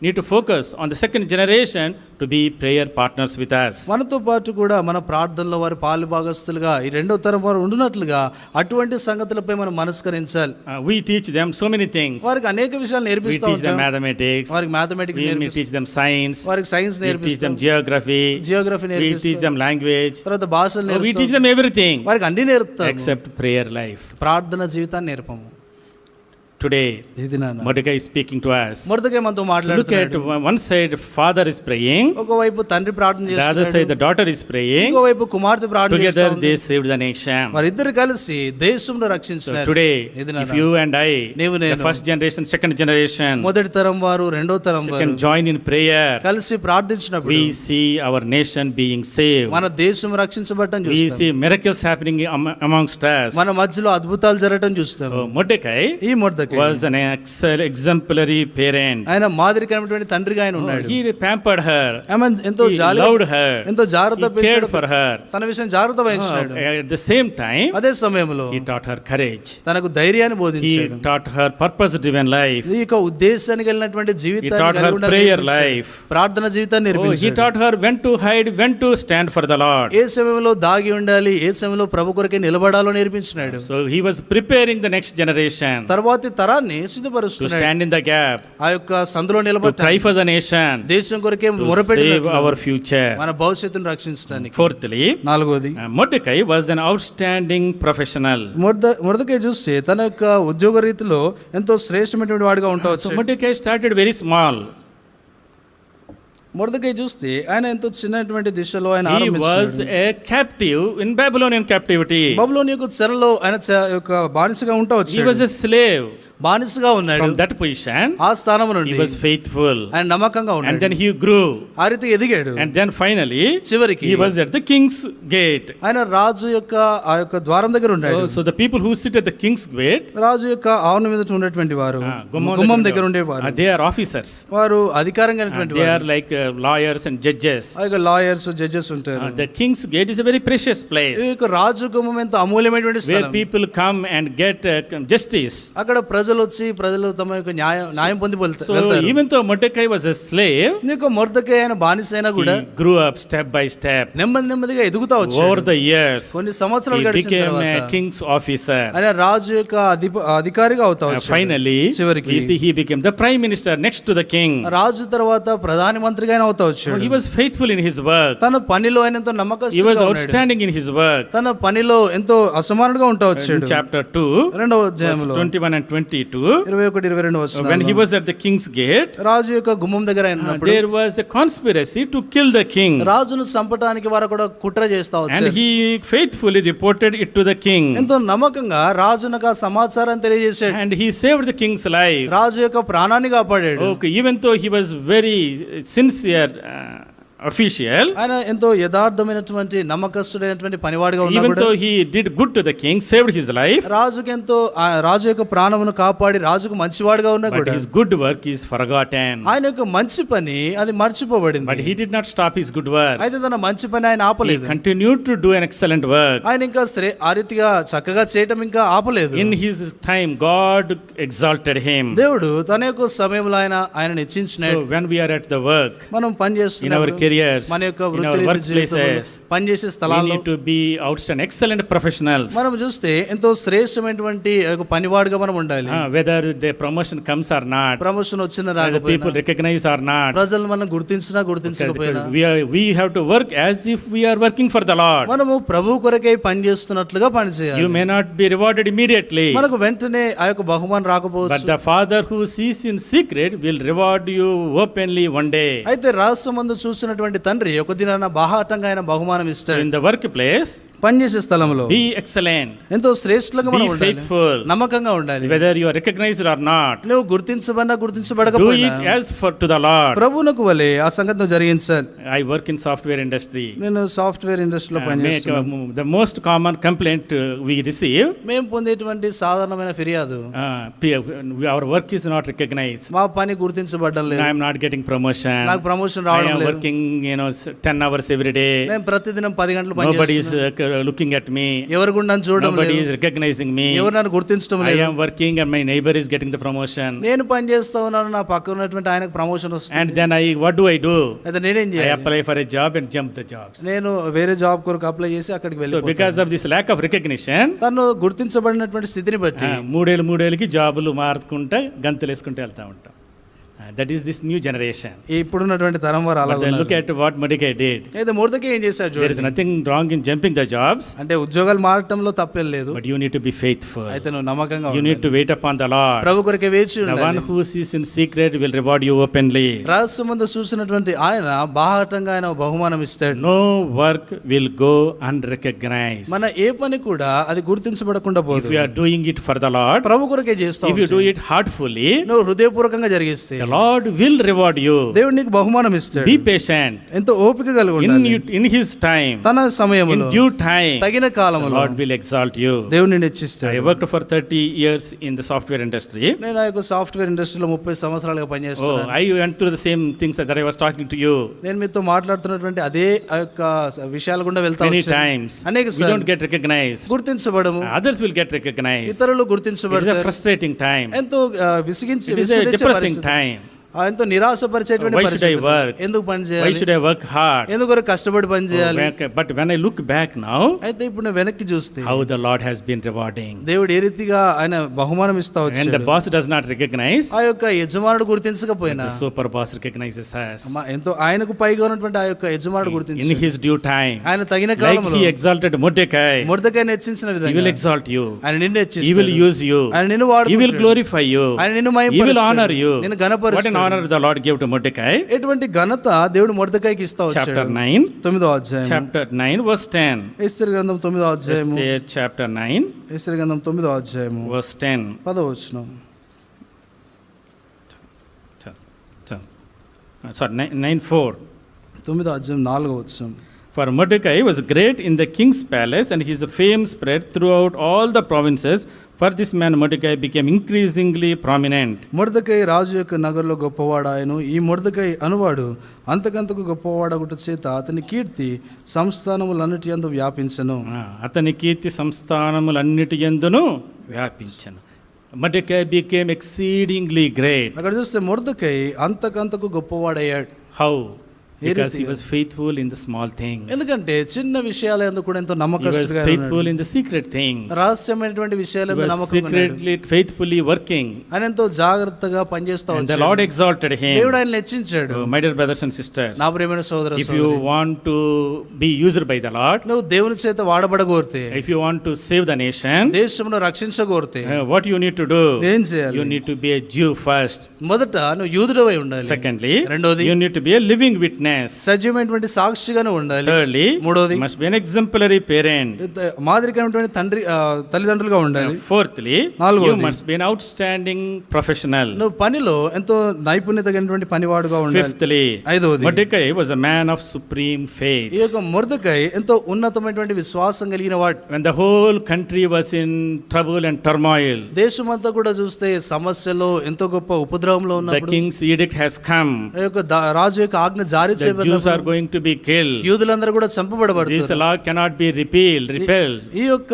need to focus on the second generation to be prayer partners with us. మనతో పాటు కూడా మన ప్రార్థనలో వారి పాలు భాగస్తులుగా ఈ రెండో తరం వారు ఉండునట్లుగా అటువంటి సంగతులపై మనం మనస్కరించాలి. We teach them so many things. వారికి అనేక విషయాలు We నేర్పిస్తూ teach them ఉంటాం. mathematics, వారికి mathematics we నేర్పిస్తాం, teach them science, వారికి science we teach them నేర్పిస్తాం, geography, Geography we teach నేర్పిస్తాం, them language, తర్వాత భాషలు we teach నేర్పిస్తాం, them everything వారికి అన్ని నేర్పుతాం except prayer life. ప్రార్థన జీవితాన్ని నేర్పము. Today, ఇది నాన్న Mordecai is speaking to us. Mordecai మనతో Look at మాట్లాడుతున్నాడు. one side, father is praying, ఒకవైపు తండ్రి ప్రార్థన the other చేస్తున్నాడు, side, the daughter is praying. ఇంకోవైపు కుమార్తె ప్రార్థన Together చేస్తుంది. they saved the nation. వారిద్దరు కలిసి దేశంలో So రక్షించినారు. today, ఇది if నాన్న you and I, నీవు the నేను first generation, second generation, మొదటి తరం వారు రెండో తరం వారు can join in prayer, కలిసి ప్రార్థించినప్పుడు we see our nation being saved. మన దేశం రక్షించబడటం We చూస్తాం. see miracles happening amongst us. మన మధ్యలో అద్భుతాలు జరగటం చూస్తాం. So Mordecai ఈ Mordecai was an exemplary parent. ఆయన మాదిరికరమైనటువంటి తండ్రిగా ఆయన ఉన్నాడు. He pampered her. ఆమె ఎంతో He జాలి loved her. ఎంతో జాగ్రత్త He cared పెంచాడు, for her. తన విషయం జాగ్రత్త వహించాడు. At the same time, అదే సమయంలో he taught her courage. తనకు ధైర్యాన్ని He బోధించాడు. taught her purpose-driven life. ఈ యొక్క ఉద్దేశానికి వెళ్ళినటువంటి He జీవితాన్ని taught her కలిగి ఉండాలని prayer నేర్పించాడు. life. ప్రార్థన జీవితాన్ని Oh, he నేర్పించాడు. taught her when to hide, when to stand for the Lord. ఏ సమయంలో దాగి ఉండాలి, ఏ సమయంలో ప్రభు కొరకే నిలబడాలో నేర్పించినాడు. So he was preparing the next generation తర్వాతి తరాన్ని to సిద్ధపరుస్తున్నాడు. stand in the gap, ఆ యొక్క సందులో to నిలబడి cry for the nation, దేశం కొరకే to మొరపెట్టి save our future. మన భవిష్యత్తును రక్షించడానికి. Fourthly, నాలుగోది, Mordecai was an outstanding professional. Mordecai చూస్తే తన యొక్క ఉద్యోగ రీతిలో ఎంతో శ్రేష్టమైనటువంటి వాడిగా So ఉండవచ్చు. Mordecai started very small. Mordecai చూస్తే ఆయన ఎంతో చిన్నటువంటి దిశలో ఆయన He was ఆరంభించాడు. a captive in Babylonian captivity. బబులోని యొక్క చెరలో ఆయన యొక్క బానిసగా ఉంటా He వచ్చాడు. was a slave. బానిసగా ఉన్నాడు. From that position, ఆ స్థానం he నుండి was faithful. ఆయన నమ్మకంగా And ఉన్నాడు. then he grew. ఆ రీతి ఎదిగాడు. And then finally, చివరికి he was at the king's gate. ఆయన రాజు యొక్క ఆ యొక్క ద్వారం దగ్గర ఉన్నాడు. So the people who sit at the king's gate, రాజు యొక్క ఆవుల మీద ఉన్నటువంటి వారు గుమ్మం గుమ్మం దగ్గర దగ్గర ఉండేవారు. they are officers. వారు అధికారం కలిగినటువంటి They వారు. are like lawyers and judges. ఆ యొక్క లాయర్స్, జడ్జెస్ ఉంటారు. The king's gate is a very precious place ఈ యొక్క రాజు గుమ్మం ఎంతో అమూల్యమైనటువంటి where స్థలం. people come and get justice. అక్కడ ప్రజలు వచ్చి ప్రజలు తమ యొక్క న్యాయం పొంది So వెళ్తారు. even though Mordecai was a slave, నీకు మొర్దెకై ఆయన బానిస అయినా కూడా he grew up step by step. నెమ్మదిగా ఎదుగుతా Over వచ్చాడు. the years, కొన్ని సంవత్సరాలు he గడిచిన became తర్వాత a king's officer. ఆయన రాజు యొక్క అధికారిగా అవుతా వచ్చాడు. Finally, చివరికి we see he became the prime minister next to the king. రాజు తర్వాత ప్రధాని మంత్రిగా ఆయన అవుతా వచ్చాడు. He was faithful in his work. తన పనిలో ఆయన ఎంతో He was నమ్మకస్తుడిగా ఉన్నాడు. outstanding in his work. తన పనిలో ఎంతో అసమానుడుగా ఉంటా In వచ్చాడు. chapter 2, రెండవ verse అధ్యాయంలో 21 and 22, 21-22 when he వచనాల్లో was at the king's gate, రాజు యొక్క గుమ్మం దగ్గర ఆయన ఉన్నప్పుడు there was a conspiracy to kill the king. రాజును చంపడానికి వారు కూడా కుట్ర చేస్తా And వచ్చారు. he faithfully reported it to the king. ఎంతో నమ్మకంగా రాజునకు ఆ సమాచారం తెలియజేశాడు. And he saved the king's life. రాజు యొక్క ప్రాణాన్ని కాపాడాడు. Okay, even though he was very sincere official, ఆయన ఎంతో యథార్థమైనటువంటి నమ్మకస్తుడైనటువంటి పనివాడిగా ఉన్నా even కూడా though he did good to the king, saved his life, రాజుకి ఎంతో రాజు యొక్క ప్రాణమును కాపాడి రాజుకు మంచివాడిగా ఉన్నా but కూడా his good work is forgotten. ఆయన యొక్క మంచి పని అది మర్చిపోబడింది. But he did not stop his good work. అయితే తన మంచి పని ఆయన He ఆపలేదు. continued to do an excellent work. ఆయన ఇంకా ఆ రీతిగా చక్కగా చేయటం ఇంకా ఆపలేదు. In his time, God exalted him. దేవుడు తన యొక్క సమయంలో ఆయన So హెచ్చించినాడు. when we are at the work, మనం పని in our చేస్తున్నప్పుడు careers, మన యొక్క in our వృత్తి జీవితంలో workplaces, పనిచేసే we స్థలాల్లో need to be outstanding, excellent professionals. మనం చూస్తే ఎంతో శ్రేష్టమైనటువంటి ఒక పనివాడిగా మనం ఉండాలి. Whether the promotion comes or not, promotion వచ్చిన whether రాకపోయినా people recognize or not, ప్రజలు మనం గుర్తించినా గుర్తించకపోయినా we have to work as if we are working for the Lord. మనము ప్రభు కొరకై పని చేస్తున్నట్లుగా పని చేయాలి. You may not be rewarded immediately, మనకు వెంటనే ఆ యొక్క బహుమానం but రాకపోవచ్చు. the Father who sees in secret will reward you openly one day. అయితే రహస్యమందు చూసినటువంటి తండ్రి ఒక దినాన బాహాటంగా ఆయన బహుమానం ఇస్తాడు. In the workplace, పనిచేసే స్థలంలో be excellent, ఎంతో శ్రేష్టంగా మనం be ఉండాలి, faithful, నమ్మకంగా ఉండాలి. whether you are recognized or not. నువ్వు గుర్తించబడినా Do గుర్తించబడకపోయినా it as for to the Lord. ప్రభువునకు వలె ఆ సంగతిని జరిగించాలి. I work in software industry. నేను సాఫ్ట్వేర్ ఇండస్ట్రీలో Make పనిచేస్తున్నాను. the most common complaint we receive. మేము పొందేటువంటి సాధారణమైన ఫిర్యాదు, Our work is not recognized. మా పని గుర్తించబడడం లేదు, I am not getting promotion. నాకు ప్రమోషన్ I రావడం am లేదు, working 10 hours every day. నేను ప్రతిదినం 10 గంటలు Nobody is పనిచేస్తున్నాను, looking at me. ఎవరు కూడా నన్ను చూడడం Nobody లేదు, is recognizing me. ఎవరు నన్ను గుర్తించడం I లేదు. am working and my neighbor is getting the promotion. నేను పని చేస్తా ఉన్నాను, నా పక్కన ఉన్నటువంటి ఆయనకు ప్రమోషన్ And వస్తుంది. then what do? అయితే నేనేం I చేయాలి? apply for a job and jump the jobs. నేను వేరే జాబ్ కొరకు అప్లై చేసి అక్కడికి So వెళ్ళిపోతాను. because of this lack of recognition, తను గుర్తించబడినటువంటి స్థితిని బట్టి మూడేళ్ళకి జాబులు మారుకుంటే గంతులు వేసుకుంటూ వెళ్తా ఉంటాం. That is this new generation. ఇప్పుడున్నటువంటి తరం వారు అలా But then look ఉన్నారు. at what Mordecai did. అయితే మొర్దెకై ఏం చేశాడు There is చూడండి. nothing wrong in jumping the jobs, అంటే ఉద్యోగాలు మారటంలో తప్పేం లేదు, but you need to be faithful. అయితే నువ్వు నమ్మకంగా You need ఉండాలి. to wait upon the Lord. ప్రభు కొరకే వేచి The one ఉండాలి. who sees in secret will reward you openly. రహస్యమందు చూసినటువంటి ఆయన బాహాటంగా ఆయన బహుమానం ఇస్తాడు. No work will go unrecognized. మన ఏ పని కూడా అది గుర్తించబడకుండా If పోదు. you are doing it for the Lord, ప్రభు కొరకే చేస్తావు. if you do it heartfully, నువ్వు హృదయపూర్వకంగా జరిగిస్తే the Lord will reward you. దేవుడు నీకు బహుమానం ఇస్తాడు. Be patient. ఎంతో ఓపిక కలిగి ఉండాలి. In His time, తన in సమయములో due time, తగిన the కాలములో Lord will exalt you. దేవుడు నిన్ను I హెచ్చిస్తాడు. worked for 30 years in the software industry. నేను ఆ యొక్క సాఫ్ట్వేర్ ఇండస్ట్రీలో 30 సంవత్సరాలుగా Oh, పనిచేస్తున్నాను. I went through the same things that I was talking to you నేను మీతో మాట్లాడుతున్నటువంటి అదే ఆ యొక్క విషయాల గుండా వెళ్తా many వచ్చాను. times. అనేక We సార్లు don't get recognized. గుర్తించబడము, Others will get recognized. ఇతరులు It is a గుర్తించబడతారు. frustrating time. ఎంతో విసిగించి It is a విసుగుతెచ్చే depressing పరిస్థితి. time. ఎంతో నిరాశపరిచేటువంటి Why should I పరిస్థితి. work? ఎందుకు పని Why చేయాలి? should I work hard? ఎందుకు కష్టపడి పని చేయాలి? But when I look back now, అయితే ఇప్పుడు నేను వెనక్కి చూస్తే how the Lord has been rewarding. దేవుడు ఏ రీతిగా ఆయన బహుమానం ఇస్తా When the వచ్చాడు. boss does not recognize, ఆ యొక్క యజమానుడు గుర్తించకపోయినా the super boss recognizes us. ఎంతో ఆయనకు పైగా ఉన్నటువంటి ఆ యొక్క యజమానుడు In గుర్తించాడు. his due time, ఆయన తగిన like కాలంలో he exalted Mordecai, మొర్దెకైని హెచ్చించిన he will విధంగా exalt you. ఆయన నిన్ను He హెచ్చిస్తాడు. will use you. ఆయన నిన్ను He will వాడుకుంటాడు. glorify you. ఆయన నిన్ను He will మహిమపరుస్తాడు. honor you. నిన్ను What an ఘనపరుస్తాడు. honor the Lord gave to Mordecai. ఎటువంటి ఘనత దేవుడు మొర్దెకైకి ఇస్తా Chapter వచ్చాడు. 9, 9వ అధ్యాయం, chapter 9, verse 10. ఎస్తేరు గ్రంథం 9వ అధ్యాయము, Esther chapter 9, ఎస్తేరు గ్రంథం 9వ అధ్యాయము verse 10. 10వ వచనం. Sorry, 9:4. 9వ అధ్యాయం 4వ వచనం. For Mordecai was great in the king's palace, and his fame spread throughout all the provinces. For this man Mordecai became increasingly prominent. Mordecai రాజు యొక్క నగరులో గొప్పవాడాయను. ఈ మొర్దెకై అనువాడు అంతకంతకు గొప్పవాడగుట చేత అతని కీర్తి సంస్థానములన్నిటి యందు వ్యాపించెను. అతని కీర్తి సంస్థానములన్నిటి యందును వ్యాపించెను. Mordecai became exceedingly great. అక్కడ చూస్తే మొర్దెకై అంతకంతకు గొప్పవాడయ్యాడు. How? ఏ Because he రీతిగా? was faithful in the small things. ఎందుకంటే చిన్న విషయాలందు కూడా ఎంతో He was నమ్మకస్తుగా faithful in the secret things. రహస్యమైనటువంటి He విషయాలందు was నమ్మకంగా ఉన్నాడు. secretly, faithfully working. ఆయన ఎంతో జాగ్రత్తగా పనిచేస్తా And the వచ్చాడు. Lord exalted him. దేవుడు ఆయన హెచ్చించాడు. Oh, my dear brothers and sisters, నా ప్రియమైన సోదర if you want to be used by the Lord, నువ్వు దేవుని చేత వాడబడగోరితే, if you want to save the nation, దేశమును రక్షించగోరితే what you need to do? ఏం చేయాలి? You need to be a Jew first. మొదట నువ్వు యూదుడవై ఉండాలి. Secondly, రెండోది you need to be a living witness. సజీవమైనటువంటి సాక్షిగానే ఉండాలి. Thirdly, మూడోది you must be an exemplary parent. మాదిరికైనటువంటి తల్లిదండ్రులుగా ఉండాలి. Fourthly, నాలుగోది, you must be an outstanding professional. నువ్వు పనిలో ఎంతో నైపుణ్యత కలిగినటువంటి పనివాడుగా ఉండాలి. Fifthly, ఐదవది, Mordecai was a man of supreme faith. ఈ యొక్క మొర్దెకై ఎంతో ఉన్నతమైనటువంటి విశ్వాసం కలిగిన వాడు. When the whole country was in trouble and turmoil, దేశమంతా కూడా చూస్తే సమస్యలో ఎంతో గొప్ప ఉపద్రవంలో the ఉన్నప్పుడు king's edict has come. ఈ యొక్క రాజు యొక్క ఆజ్ఞ జారీ The Jews are చేయబడినప్పుడు going to be killed. యూదులందరూ కూడా This చంపబడబడతారు. law cannot be repelled. ఈ యొక్క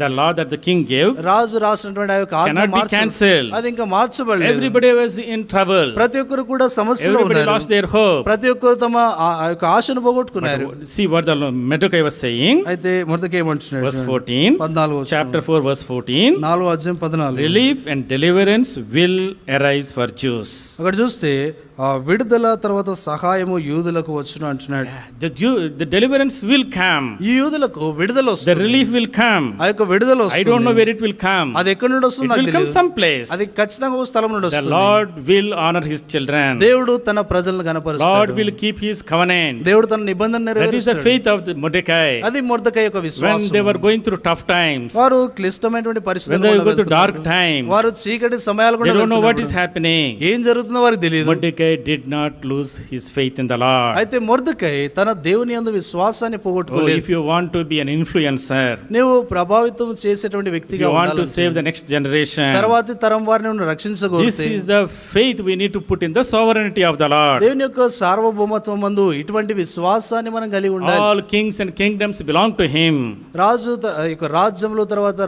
The law that the king gave, రాజు రాసినటువంటి ఆ యొక్క ఆజ్ఞ cannot be cancelled. అది ఇంకా మార్చబడలేదు. Everybody was in trouble. ప్రతి ఒక్కరు కూడా సమస్యలో Everybody ఉన్నారు. lost their hope. ప్రతి ఒక్కరు తమ ఆ యొక్క ఆశను పోగొట్టుకున్నారు. See what the Mordecai was saying. అయితే మొర్దెకై ఏమంటున్నాడు? Verse 14, 14వ chapter 4, verse 14. 4వ అధ్యాయం 14. Relief and deliverance will arise for Jews. అక్కడ చూస్తే ఆ విడుదల తర్వాత సహాయము యూదులకు వచ్చును అంటున్నాడు. The deliverance will come. ఈ యూదులకు విడుదల The వస్తుంది. relief will come. ఆ యొక్క యొక్క విడుదల I వస్తుంది. don't know where it will come. అది ఎక్కడి నుండి వస్తుందో It నాకు will come తెలియదు. someplace. అది ఖచ్చితంగా ఒక స్థలం నుండి The వస్తుంది. Lord will honor his children. దేవుడు తన ప్రజలను Lord గణపరుస్తాడు. will keep his covenant. దేవుడు తన నిబంధన That is the నెరవేరుస్తాడు. faith of the Mordecai. అది మొర్దెకై యొక్క When విశ్వాసం. they were going through tough times, వారు క్లిష్టమైనటువంటి when పరిస్థితుల్లో they గుండా go through dark వెళ్తున్నారు. times, వారు చీకటి సమయాలు they కూడా don't know what is వెళ్తున్నప్పుడు happening. ఏం జరుగుతుందో వారికి తెలియదు. Mordecai did not lose his faith in the Lord. అయితే మొర్దెకై తన దేవుని యందు విశ్వాసాన్ని Oh, పోగొట్టుకోలేదు. if you want to be an influencer, నీవు ప్రభావితం చేసేటువంటి if వ్యక్తిగా you want to ఉండాలంటే, save the next generation, తర్వాతి తరం వారిని నువ్వు this రక్షించగోరితే is the faith we need to put in the sovereignty of the Lord. దేవుని యొక్క సార్వభౌమత్వం మందు ఇటువంటి విశ్వాసాన్ని మనం కలిగి ఉండాలి. All kings and kingdoms belong to him. రాజు యొక్క రాజ్యంలో తర్వాత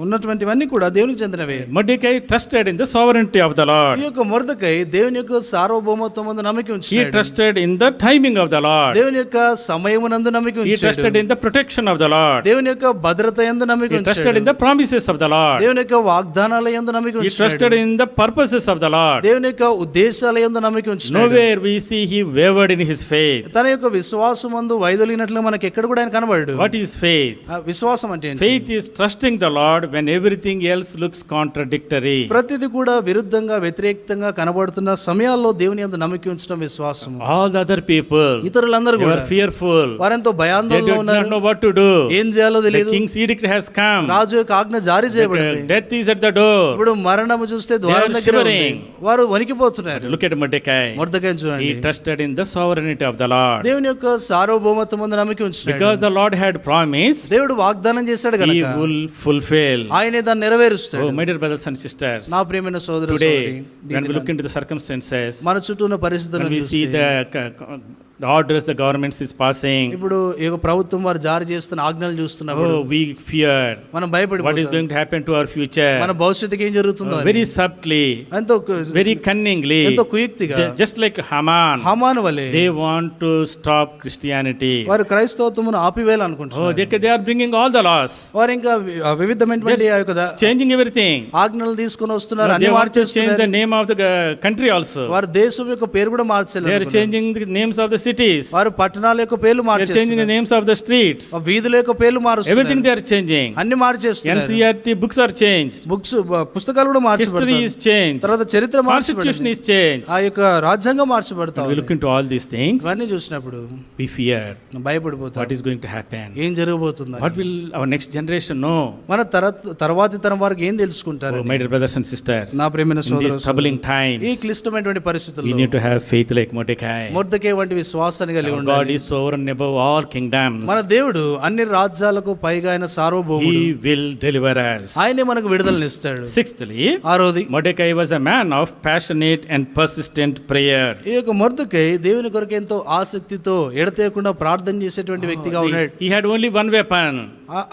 ఉన్నటువంటివన్నీ కూడా దేవునికి చెందినవే. Mordecai trusted in the sovereignty of the Lord. ఈ యొక్క మొర్దెకై దేవుని యొక్క సార్వభౌమత్వం మందు నమ్మిక He ఉంచాడు. trusted in the timing of the Lord. దేవుని యొక్క సమయమునందు నమ్మిక He ఉంచాడు. trusted in the protection of the Lord. దేవుని యొక్క భద్రత యందు నమ్మిక He trusted ఉంచాడు. in the promises of the Lord. దేవుని యొక్క వాగ్దానాల యందు నమ్మిక He ఉంచాడు. trusted in the purposes of the Lord. దేవుని యొక్క ఉద్దేశాల యందు నమ్మిక ఉంచాడు. Nowhere we see he wavered in his faith. తన యొక్క విశ్వాసమందు వైదొలిగినట్లుగా మనకి ఎక్కడ కూడా ఆయన కనబడడు. What is faith? ఆ విశ్వాసం అంటే ఏంటి? Faith is trusting the Lord when everything else looks contradictory. ప్రతిది కూడా విరుద్ధంగా వ్యతిరేకంగా కనబడుతున్న సమయాల్లో దేవుని యందు నమ్మిక ఉంచడం విశ్వాసం. All the other people, ఇతరులందరూ they కూడా were fearful. వారెంతో They భయాందోళనలో did not ఉన్నారు. know what to do. ఏం చేయాలో The తెలియదు. king's edict has come. రాజు యొక్క ఆజ్ఞ జారీ చేయబడింది. Death is at the door. ఇప్పుడు మరణము చూస్తే ద్వారం They are దగ్గర ఉంది. shivering. వారు వణికిపోతున్నారు. Look at Mordecai. మొర్దెకైని He చూడండి. trusted in the sovereignty of the Lord. దేవుని యొక్క సార్వభౌమత్వం ముందు నమ్మిక ఉంచాడు. Because the Lord had promised, దేవుడు వాగ్దానం చేశాడు he గనుక will fulfill. ఆయనే దాన్ని నెరవేరుస్తాడు. Oh, my dear brothers and sisters, నా ప్రియమైన సోదర today, సోదరి, when we look into the circumstances, మన చుట్టూ ఉన్న when పరిస్థితులను we see చూస్తే the orders the government is passing, ఇప్పుడు ఈ యొక్క ప్రభుత్వం వారు జారీ చేస్తున్న ఆజ్ఞలు చూస్తున్నప్పుడు oh, we fear మనం what is భయపడిపోతాం. going to happen to our future. మన భవిష్యత్తుకి ఏం జరుగుతుందో అని. Very subtly, ఎంతో very cunningly, ఎంతో కుయుక్తిగా just like Haman, హామాను వలె they want to stop Christianity. వారు క్రైస్తవత్వమును Oh, ఆపివేయాలనుకుంటున్నారు. they are bringing all the laws, వారు ఇంకా వివిధమైనటువంటి ఆ యొక్క changing everything. ఆజ్ఞలు తీసుకొని వస్తున్నారు, They అన్ని want to change the మార్చేస్తున్నారు. name of the country also. వారు దేశం యొక్క పేరు కూడా They are మార్చారు. changing the names of the cities. వారు పట్టణాల యొక్క పేర్లు They are changing the మార్చేస్తున్నారు. names of the streets. ఆ వీధుల యొక్క పేర్లు Everything మారుస్తున్నారు. they are changing. అన్ని మార్చేస్తున్నారు. NCERT books are changed. Books పుస్తకాలు కూడా History మార్చబడతాయి. is changed. తర్వాత చరిత్ర Constitution మార్చబడింది. is changed. ఆ యొక్క రాజ్యాంగం మార్చబడతా When we look ఉంది. into all these things, ఇవన్నీ చూసినప్పుడు we fear భయపడిపోతాం. what is going to happen. ఏం జరగబోతుంది? What will our next generation know? మన తర్వాతి తరం వారికి ఏం తెలుసుకుంటారు? Oh, my dear brothers and sisters, నా ప్రియమైన in సోదర these troubling ఈ times, క్లిష్టమైనటువంటి we పరిస్థితుల్లో need to have faith like Mordecai. Mordecai వంటి విశ్వాసాన్ని కలిగి Our God ఉండాలి. is sovereign above all kingdoms. మన దేవుడు అన్ని రాజ్యాలకు పైగా ఆయన సార్వభౌముడు. He will deliver us. ఆయనే మనకు విడుదలనిస్తాడు. Sixthly, ఆరోది, Mordecai was a man of passionate and persistent prayer. ఈ యొక్క మొర్దెకై దేవుని కొరకు ఎంతో ఆసక్తితో ఎడతెగకుండా ప్రార్థన చేసేటువంటి వ్యక్తిగా ఉన్నాడు. He had only one weapon,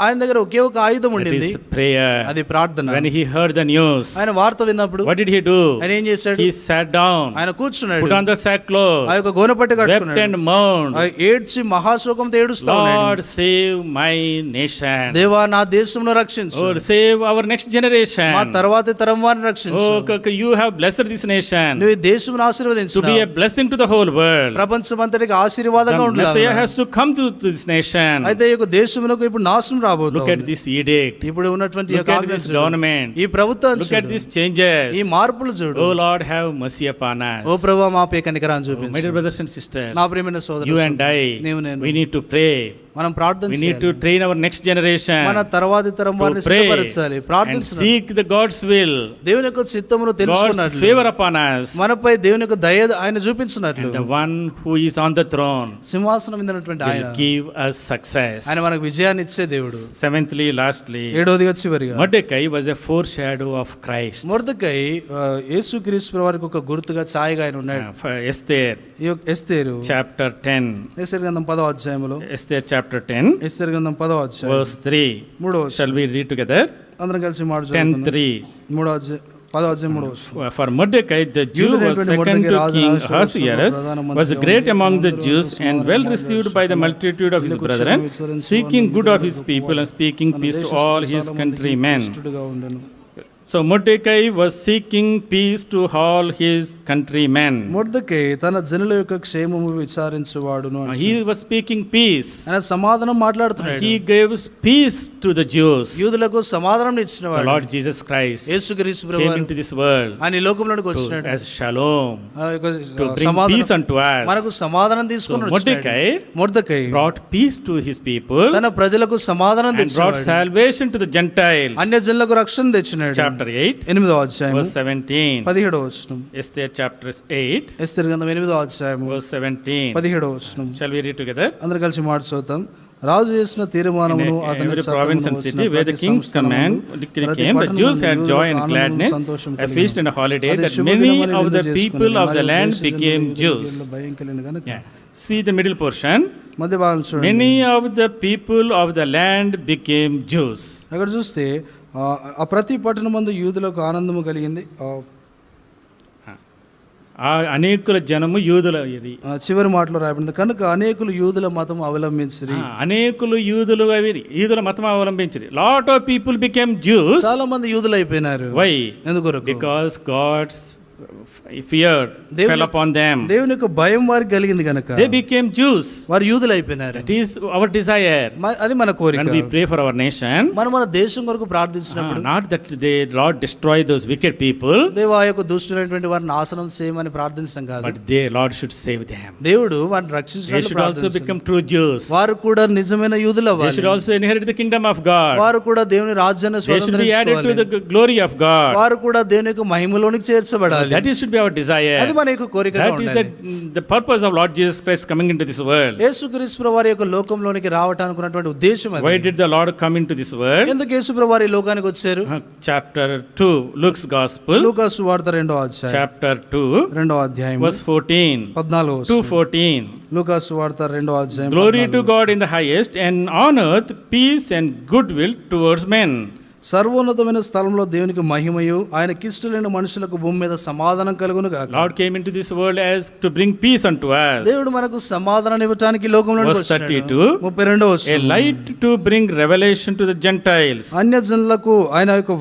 ఆయన దగ్గర ఒకే ఒక ఆయుధం that ఉండింది, is prayer. అది ప్రార్థన. When he heard the news, ఆయన వార్త విన్నప్పుడు what did he do? ఆయన ఏం చేశాడు? He sat down, ఆయన కూర్చున్నాడు, put on the sackcloth, ఆ యొక్క గోనపట్టి wept కట్టుకున్నాడు, and mourned, ఆ ఏడ్చి మహాశోకంతో ఏడుస్తా ఉన్నాడు. Lord, save my nation. దేవా నా దేశంను రక్షించు, Oh, save our next generation. మా తర్వాతి తరం వారిని రక్షించు. Oh, you have blessed this nation నువ్వు ఈ దేశమును to ఆశీర్వదించు, be a blessing to the whole world. ప్రపంచం అంతటికి ఆశీర్వాదంగా The Messiah ఉండాలి. has to come to this nation. అయితే ఈ యొక్క దేశమునకు ఇప్పుడు నాశనం రాబోతుంది. Look at this edict. ఇప్పుడు ఉన్నటువంటి ఈ Look యొక్క at ఆజ్ఞ this చూడు. government. ఈ ప్రభుత్వం Look at చూడు. these changes. ఈ మార్పులు చూడు. Oh Lord, have mercy upon us. ఓ ప్రభువా మాపై కనికరాన్ని Oh, my dear చూపించు. brothers and sisters, నా ప్రియమైన సోదరులు, you and I, నీవు నేను we need to pray. మనం ప్రార్థన We need చేయాలి. to train our next generation మన తర్వాతి తరం వారిని to pray సిద్ధపరచాలి, and ప్రార్థించాలి. seek the God's will, దేవుని యొక్క చిత్తమును God's తెలుసుకున్నట్లు, favor upon us, మనపై దేవుని యొక్క దయ ఆయన చూపించినట్లు, and the one who is on the throne సింహాసనం మీద ఉన్నటువంటి ఆయన will give us success. ఆయన మనకు విజయాన్ని ఇచ్చే దేవుడు. Seventhly, lastly, ఏడవదిగా చివరిగా Mordecai was a foreshadow of Christ. Mordecai యేసుక్రీస్తు వారికి ఒక గుర్తుగా ఛాయగా ఆయన ఉన్నాడు. Esther, ఈ యొక్క ఎస్తేరు chapter 10. ఎస్తేరు గ్రంథం 10వ అధ్యాయములో, Esther chapter 10, ఎస్తేరు గ్రంథం 10వ అధ్యాయం verse 3. 3వ వచనం. Shall we read together? అందరం కలిసి మాట 10:3. 3వ అధ్యాయం 10వ అధ్యాయం 3వ వచనం. For Mordecai, the Jew was second to King Ahasuerus, was great among the Jews and well received by the multitude of his brethren, seeking good of his people and speaking peace to all his countrymen. So Mordecai was seeking peace to all his countrymen. Mordecai తన జనుల యొక్క క్షేమము విచారించువాడును అని. He was speaking peace. ఆయన సమాధానం మాట్లాడుతున్నాడు. He gave peace to the Jews. యూదులకు సమాధానం The ఇచ్చినవాడు Lord Jesus Christ యేసుక్రీస్తు came ప్రభువారు into this world ఆయన ఈ లోకంలోనికి వచ్చినాడు. as shalom, ఆ యొక్క to bring peace unto us. మనకు సమాధానం తీసుకొని So వచ్చినాడు. Mordecai Mordecai brought peace to his people తన ప్రజలకు సమాధానం and brought తెచ్చినాడు. salvation to the Gentiles. అన్యజనులకు రక్షణ తెచ్చినాడు. Chapter 8, 8వ అధ్యాయం verse 17. 17వ వచనం. Esther chapter 8, ఎస్తేరు గ్రంథం 8వ అధ్యాయం verse 17. 17వ వచనం. Shall we read together? అందరూ కలిసి మాట చదువుతాం. రాజు చేసిన తీర్మానమును In అతని every సత్తమును province and వచ్చిన city where the ప్రతి king's సంస్థానమందు, command decree ప్రతి came, the పట్టణమందు Jews had యూదులకు joy and ఆనందము, gladness, సంతోషం a కలిగెను. feast and a holiday, అది that శుభదినమని many of విందు the చేసుకొనిరి. people of the మరియు land దేశజనులు became యూదుల Jews. ఎడల భయం కలిగిన గనుక. Yeah. See the middle portion. మధ్య భాగం చూడండి. Many of the people of the land became Jews. అక్కడ చూస్తే ఆ ప్రతి పట్టణమందు యూదులకు ఆనందము కలిగింది. ఆ అనేకుల జనము యూదుల ఇది. చివరి మాటలో రాయబడింది, కనుక అనేకులు యూదుల మతం అవలంబించిరి. అనేకులు యూదుల మతం అవలంబించిరి. Lot of people became Jews. చాలా మంది యూదులు అయిపోయినారు. వై? ఎందుకొరకు? Because God's fear fell upon them. దేవుని యొక్క భయం వారికి కలిగింది గనుక They became Jews. వారు యూదులు అయిపోయినారు. That is our desire. అది మన కోరిక. When we pray for our nation, మనం మన దేశం కొరకు ప్రార్థించినప్పుడు not that the Lord destroy those wicked people, దేవా ఆ యొక్క దుష్టులైనటువంటి వారిని నాశనం చేయమని ప్రార్థించడం కాదు, but the Lord should save them. దేవుడు వారిని They రక్షించడానికి should also become true Jews. వారు కూడా నిజమైన యూదులు They అవ్వాలి. should also inherit the kingdom of God. వారు కూడా దేవుని రాజ్యాన్ని They should be added to స్వతంత్రించుకోవాలి. the glory of God. వారు కూడా దేవుని యొక్క మహిమలోనికి చేర్చబడాలి. That should be our desire. అది మన యొక్క కోరికగా That is ఉండాలి. the purpose of Lord Jesus Christ coming into this world. యేసుక్రీస్తు వారి యొక్క లోకంలోనికి రావడానికి ఉన్నటువంటి ఉద్దేశం అది. Why did the Lord come into this world? ఎందుకు యేసుప్రభు వారు ఈ లోకానికి వచ్చారు? Chapter 2, Luke's Gospel, లూకా సువార్త 2వ అధ్యాయం chapter 2, 2వ అధ్యాయం verse 14. 14వ వచనం. 2:14. లూకా సువార్త 2వ అధ్యాయం Glory 14వ to God in the highest, and on earth peace and goodwill towards men. సర్వోన్నతమైన స్థలంలో దేవునికి మహిమయు, ఆయన కిష్టులైన మనుషులకు భూమి మీద సమాధానం కలుగును గాక. Lord came into this world as to bring peace unto us. దేవుడు మనకు సమాధానం ఇవ్వడానికి లోకంలోకి Verse వచ్చాడు. 32. 32వ A వచనం. light to bring revelation to the Gentiles, అన్యజనులకు ఆయన యొక్క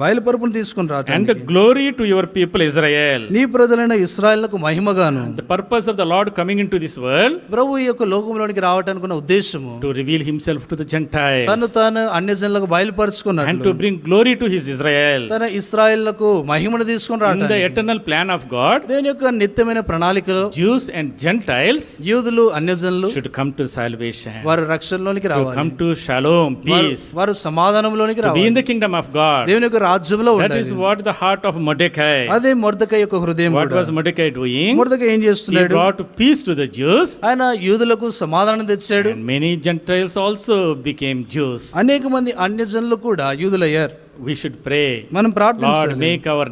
బయలుపరుపును తీసుకుని and రావటానికి, glory to your people Israel. నీ ప్రజలైన ఇశ్రాయేలుకు మహిమగాను. The purpose of the Lord coming into this world, ప్రభు ఈ యొక్క లోకంలోనికి రావటానికి ఉన్న ఉద్దేశము to reveal himself to the Gentiles, తను తాను అన్యజనులకు and బయలుపరుచుకున్నాడు. to bring glory to his Israel. తన ఇశ్రాయేలుకు మహిమను తీసుకుని In the రావటానికి eternal plan of God, దేవుని యొక్క నిత్యమైన ప్రణాళికలో Jews and Gentiles యూదులు అన్యజనులు should come to salvation, వారు రక్షణలోనికి to రావాలి. come to shalom, peace, వారు సమాధానంలోనికి to be రావాలి. in the kingdom of God. దేవుని యొక్క రాజ్యంలో That ఉండాలి. is what the heart of Mordecai. అదే మొర్దెకై యొక్క హృదయం What కూడా. was Mordecai doing? మొర్దెకై ఏం He చేస్తున్నాడు? brought peace to the Jews, ఆయన యూదులకు సమాధానం తెచ్చాడు. and many Gentiles also became Jews. అనేక మంది అన్యజనులు కూడా యూదులయ్యారు. We should pray, మనం Lord, ప్రార్థించాలి. make our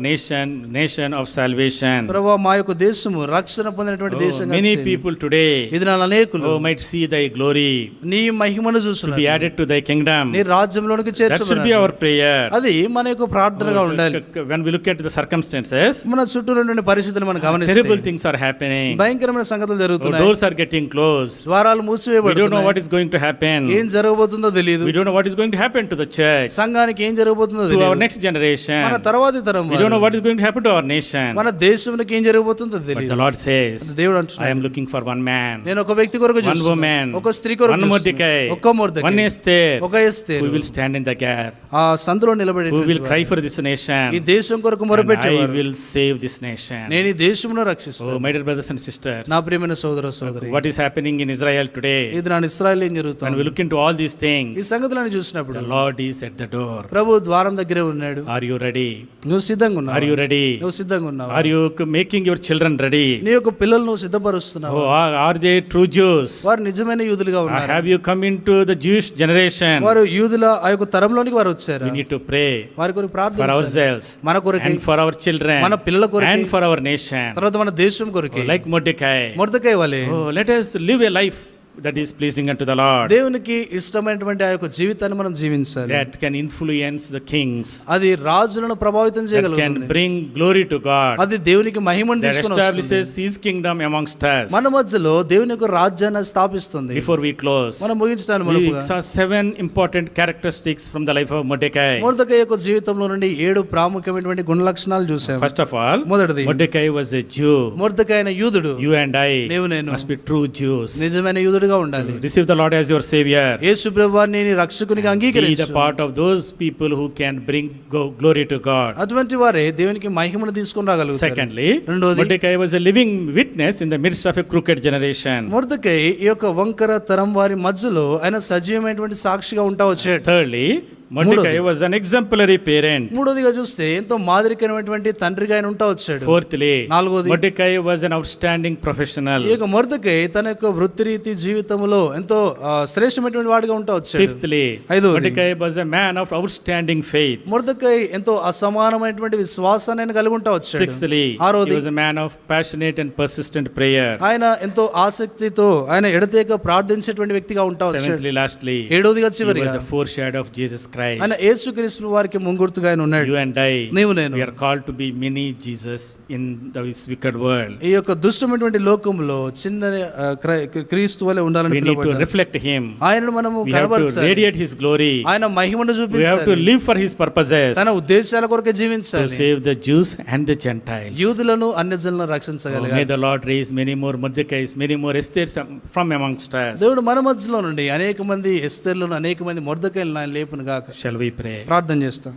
nation of salvation. ప్రభువా మా యొక్క దేశము రక్షణ పొందినటువంటి Oh, దేశంగా many చేయండి. people today, ఇది నా అనేకులు oh, might see thy glory, నీ మహిమను to చూస్తున్నారు. be added to thy kingdom. నీ రాజ్యంలోనికి That should be చేర్చబడాలి. our prayer. అది మన యొక్క ప్రార్థనగా ఉండాలి. When we look at the circumstances, మన చుట్టూ ఉన్నటువంటి పరిస్థితులు మనం terrible గమనిస్తే things are happening. భయంకరమైన సంగతులు Oh, జరుగుతున్నాయి. doors are getting closed. ద్వారాలు We don't know మూసివేయబడుతున్నాయి. what is going to happen. ఏం జరగబోతుందో తెలియదు. We don't know what is going to happen to the church, సంఘానికి ఏం జరగబోతుందో to our తెలియదు. next generation. మన తర్వాతి తరం We don't know what is going to happen to our nation. మన దేశంలోకి ఏం జరగబోతుందో But తెలియదు. the Lord says, దేవుడు I అంటున్నాడు, am looking for one man, నేను ఒక వ్యక్తి కొరకు one చూస్తున్నాను. woman, ఒక స్త్రీ కొరకు one చూస్తున్నాను. Mordecai, ఒక మొర్దెకై, one Esther, ఒక ఎస్తేరు. who will stand in the gap, ఆ సందులో నిలబడి who will cry for this ఈ nation, దేశం కొరకు and I మొరపెట్టేవారు. will save this nation. నేను ఈ దేశమును Oh, రక్షిస్తాను. my dear brothers and sisters, నా ప్రియమైన సోదర సోదరి, what is happening in Israel today? ఇది నా ఇశ్రాయేలు ఏం When జరుగుతుంది? we look into all these ఈ things, సంగతులను చూసినప్పుడు the Lord is at the door. ప్రభు ద్వారం దగ్గరే ఉన్నాడు. Are you ready? నువ్వు సిద్ధంగా ఉన్నావు. Are you ready? నువ్వు సిద్ధంగా ఉన్నావు. Are you making your children ready? నీ యొక్క పిల్లలు నువ్వు సిద్ధపరుస్తున్నావు. Oh, are they true Jews? వారు నిజమైన యూదులుగా ఉన్నారు. Have you come into the Jewish generation? వారు యూదుల ఆ యొక్క తరంలోనికి వారు వచ్చారు. We need to pray వారి కొరకు for ప్రార్థించాలి. ourselves మన కొరకే, and for our children మన పిల్లల కొరకే, and for our nation. తర్వాత మన దేశం కొరకే. Like Mordecai. మొర్దెకై వలె Oh, let us live a life that is pleasing unto the Lord, దేవునికి ఇష్టమైనటువంటి ఆ యొక్క జీవితాన్ని మనం జీవించాలి. that can influence the kings, అది రాజులను ప్రభావితం that చేయగలుగుతుంది. can bring glory to God, అది దేవునికి మహిమను that తీసుకొని వస్తుంది. establishes His kingdom amongst us. మన మధ్యలో దేవుని యొక్క రాజ్యాన్ని స్థాపిస్తుంది. Before we close, మనం ముగించడానికి we మునుపుగా saw 7 important characteristics from the life of Mordecai. Mordecai యొక్క జీవితంలో నుండి 7 ప్రాముఖ్యమైనటువంటి గుణ లక్షణాలు చూసాం. First of all, మొదటిది, Mordecai was a Jew. Mordecai అయిన యూదుడు. You and I నేను must be true Jews. నిజమైన యూదుడుగా ఉండాలి. Receive the Lord as your Savior. యేసు ప్రభువాన్ని నీ రక్షకునిగా Be అంగీకరించు. the part of those people who can bring glory to God. అటువంటి వారే దేవునికి మహిమను తీసుకొని రాగలుగుతారు. Secondly, రెండోది, Mordecai was a living witness in the midst of a crooked generation. Mordecai ఈ యొక్క వంకర తరం వారి మధ్యలో ఆయన సజీవమైనటువంటి సాక్షిగా ఉంటా వచ్చాడు. Thirdly, Mordecai was an exemplary parent. మూడోదిగా చూస్తే ఎంతో మాదిరికరమైనటువంటి తండ్రిగా ఆయన ఉంటా వచ్చాడు. Fourthly, నాలుగోది, Mordecai was an outstanding professional. ఈ యొక్క మొర్దెకై తన యొక్క వృత్తిరీతి జీవితంలో ఎంతో శ్రేష్టమైనటువంటి వాడిగా ఉంటా వచ్చాడు. Fifthly, ఐదోది, Mordecai was a man of outstanding faith. Mordecai ఎంతో అసమానమైనటువంటి విశ్వాసాన్ని ఆయన కలిగి ఉంటా వచ్చాడు. Sixthly, ఆరోది, he was a man of passionate and persistent prayer. ఆయన ఎంతో ఆసక్తితో ఆయన ఎడతెగక ప్రార్థించేటువంటి వ్యక్తిగా ఉంటా వచ్చాడు. Seventhly, lastly, ఏడోదిగా he చివరిగా was a foreshadow of Jesus Christ. ఆయన యేసుక్రీస్తు వారికి ముంగుర్తుగా ఆయన ఉన్నాడు. You and I, నీవు నేను we are called to be mini Jesus in this wicked world. ఈ యొక్క దుష్టమైనటువంటి లోకంలో చిన్న క్రీస్తు వలె ఉండాలని We need to పిలువబడ్డారు. reflect Him. ఆయనను మనము We have to కనబరచాలి. radiate His glory. ఆయన మహిమను We have to చూపించాలి. live for His purposes, తన ఉద్దేశాల కొరకే to జీవించాలి. save the Jews and the Gentiles. యూదులను అన్యజనులను May రక్షించగలగాలి. the Lord raise many more Mordecais, many more Esthers from amongst us. దేవుడు మన మధ్యలో నుండి అనేక మంది ఎస్తేర్లను అనేక మంది మొర్దెకైలను ఆయన లేపును గాక. Shall we pray? ప్రార్థన చేస్తాం.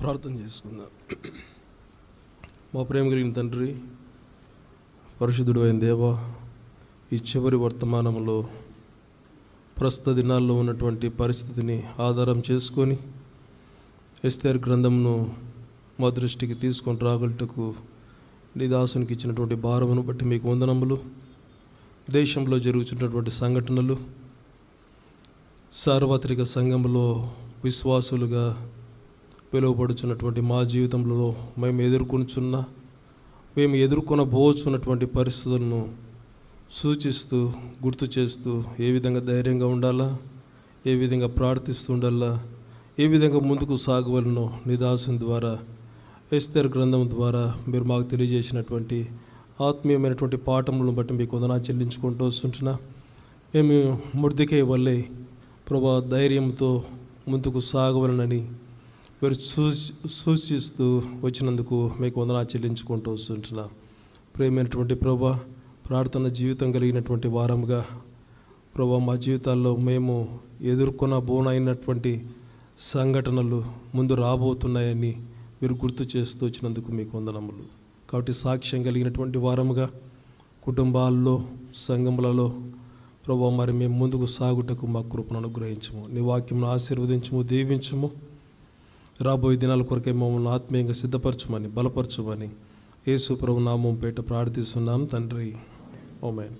ప్రార్థన చేసుకుందాం. మా ప్రేమ కలిగిన తండ్రి, పరిశుద్ధుడు అయిన దేవా, ఈ చివరి వర్తమానంలో ప్రస్తుత దినాల్లో ఉన్నటువంటి పరిస్థితిని ఆధారం చేసుకొని ఎస్తేర్ గ్రంథంను మా దృష్టికి తీసుకొని రాగలటకు నీ దాసునికి ఇచ్చినటువంటి భారమును బట్టి మీకు వందనములు. దేశంలో జరుగుతున్నటువంటి సంఘటనలు, సార్వత్రిక సంఘంలో విశ్వాసులుగా పిలువబడుచున్నటువంటి మా జీవితంలో మేము ఎదుర్కొనబోచున్నటువంటి పరిస్థితులను సూచిస్తూ, గుర్తు చేస్తూ, ఏ విధంగా ధైర్యంగా ఉండాలా, ఏ విధంగా ప్రార్థిస్తూ ఉండాలా, ఏ విధంగా ముందుకు సాగవలనో నీ దాసుని ద్వారా, ఎస్తేర్ గ్రంథం ద్వారా మీరు మాకు తెలియజేసినటువంటి ఆత్మీయమైనటువంటి పాఠములను బట్టి మీకు వందనాలు చెల్లించుకుంటూ వస్తుంటున్నా. మేము మొర్దెకై వల్లే ప్రభా ధైర్యంతో ముందుకు సాగవలనని మీరు సూచిస్తూ వచ్చినందుకు మీకు వందనాలు చెల్లించుకుంటూ వస్తుంటున్నా. ప్రేమైనటువంటి ప్రభా, ప్రార్థన జీవితం కలిగినటువంటి వారముగా ప్రభా మా జీవితాల్లో మేము ఎదుర్కొనబోనైనటువంటి సంఘటనలు ముందు రాబోతున్నాయని మీరు గుర్తు చేస్తూ వచ్చినందుకు మీకు వందనములు. కాబట్టి సాక్ష్యం కలిగినటువంటి వారముగా కుటుంబాల్లో, సంఘములలో ప్రభా మరి మేము ముందుకు సాగుటకు మా కృపను అనుగ్రహించము. నీ వాక్యమును ఆశీర్వదించము, దీవించము. రాబోయే దినాల కొరకే మమ్మల్ని ఆత్మీయంగా సిద్ధపరచమని, బలపరచమని యేసు ప్రభు నామం పేట ప్రార్థిస్తున్నాం తండ్రి. ఆమేన్.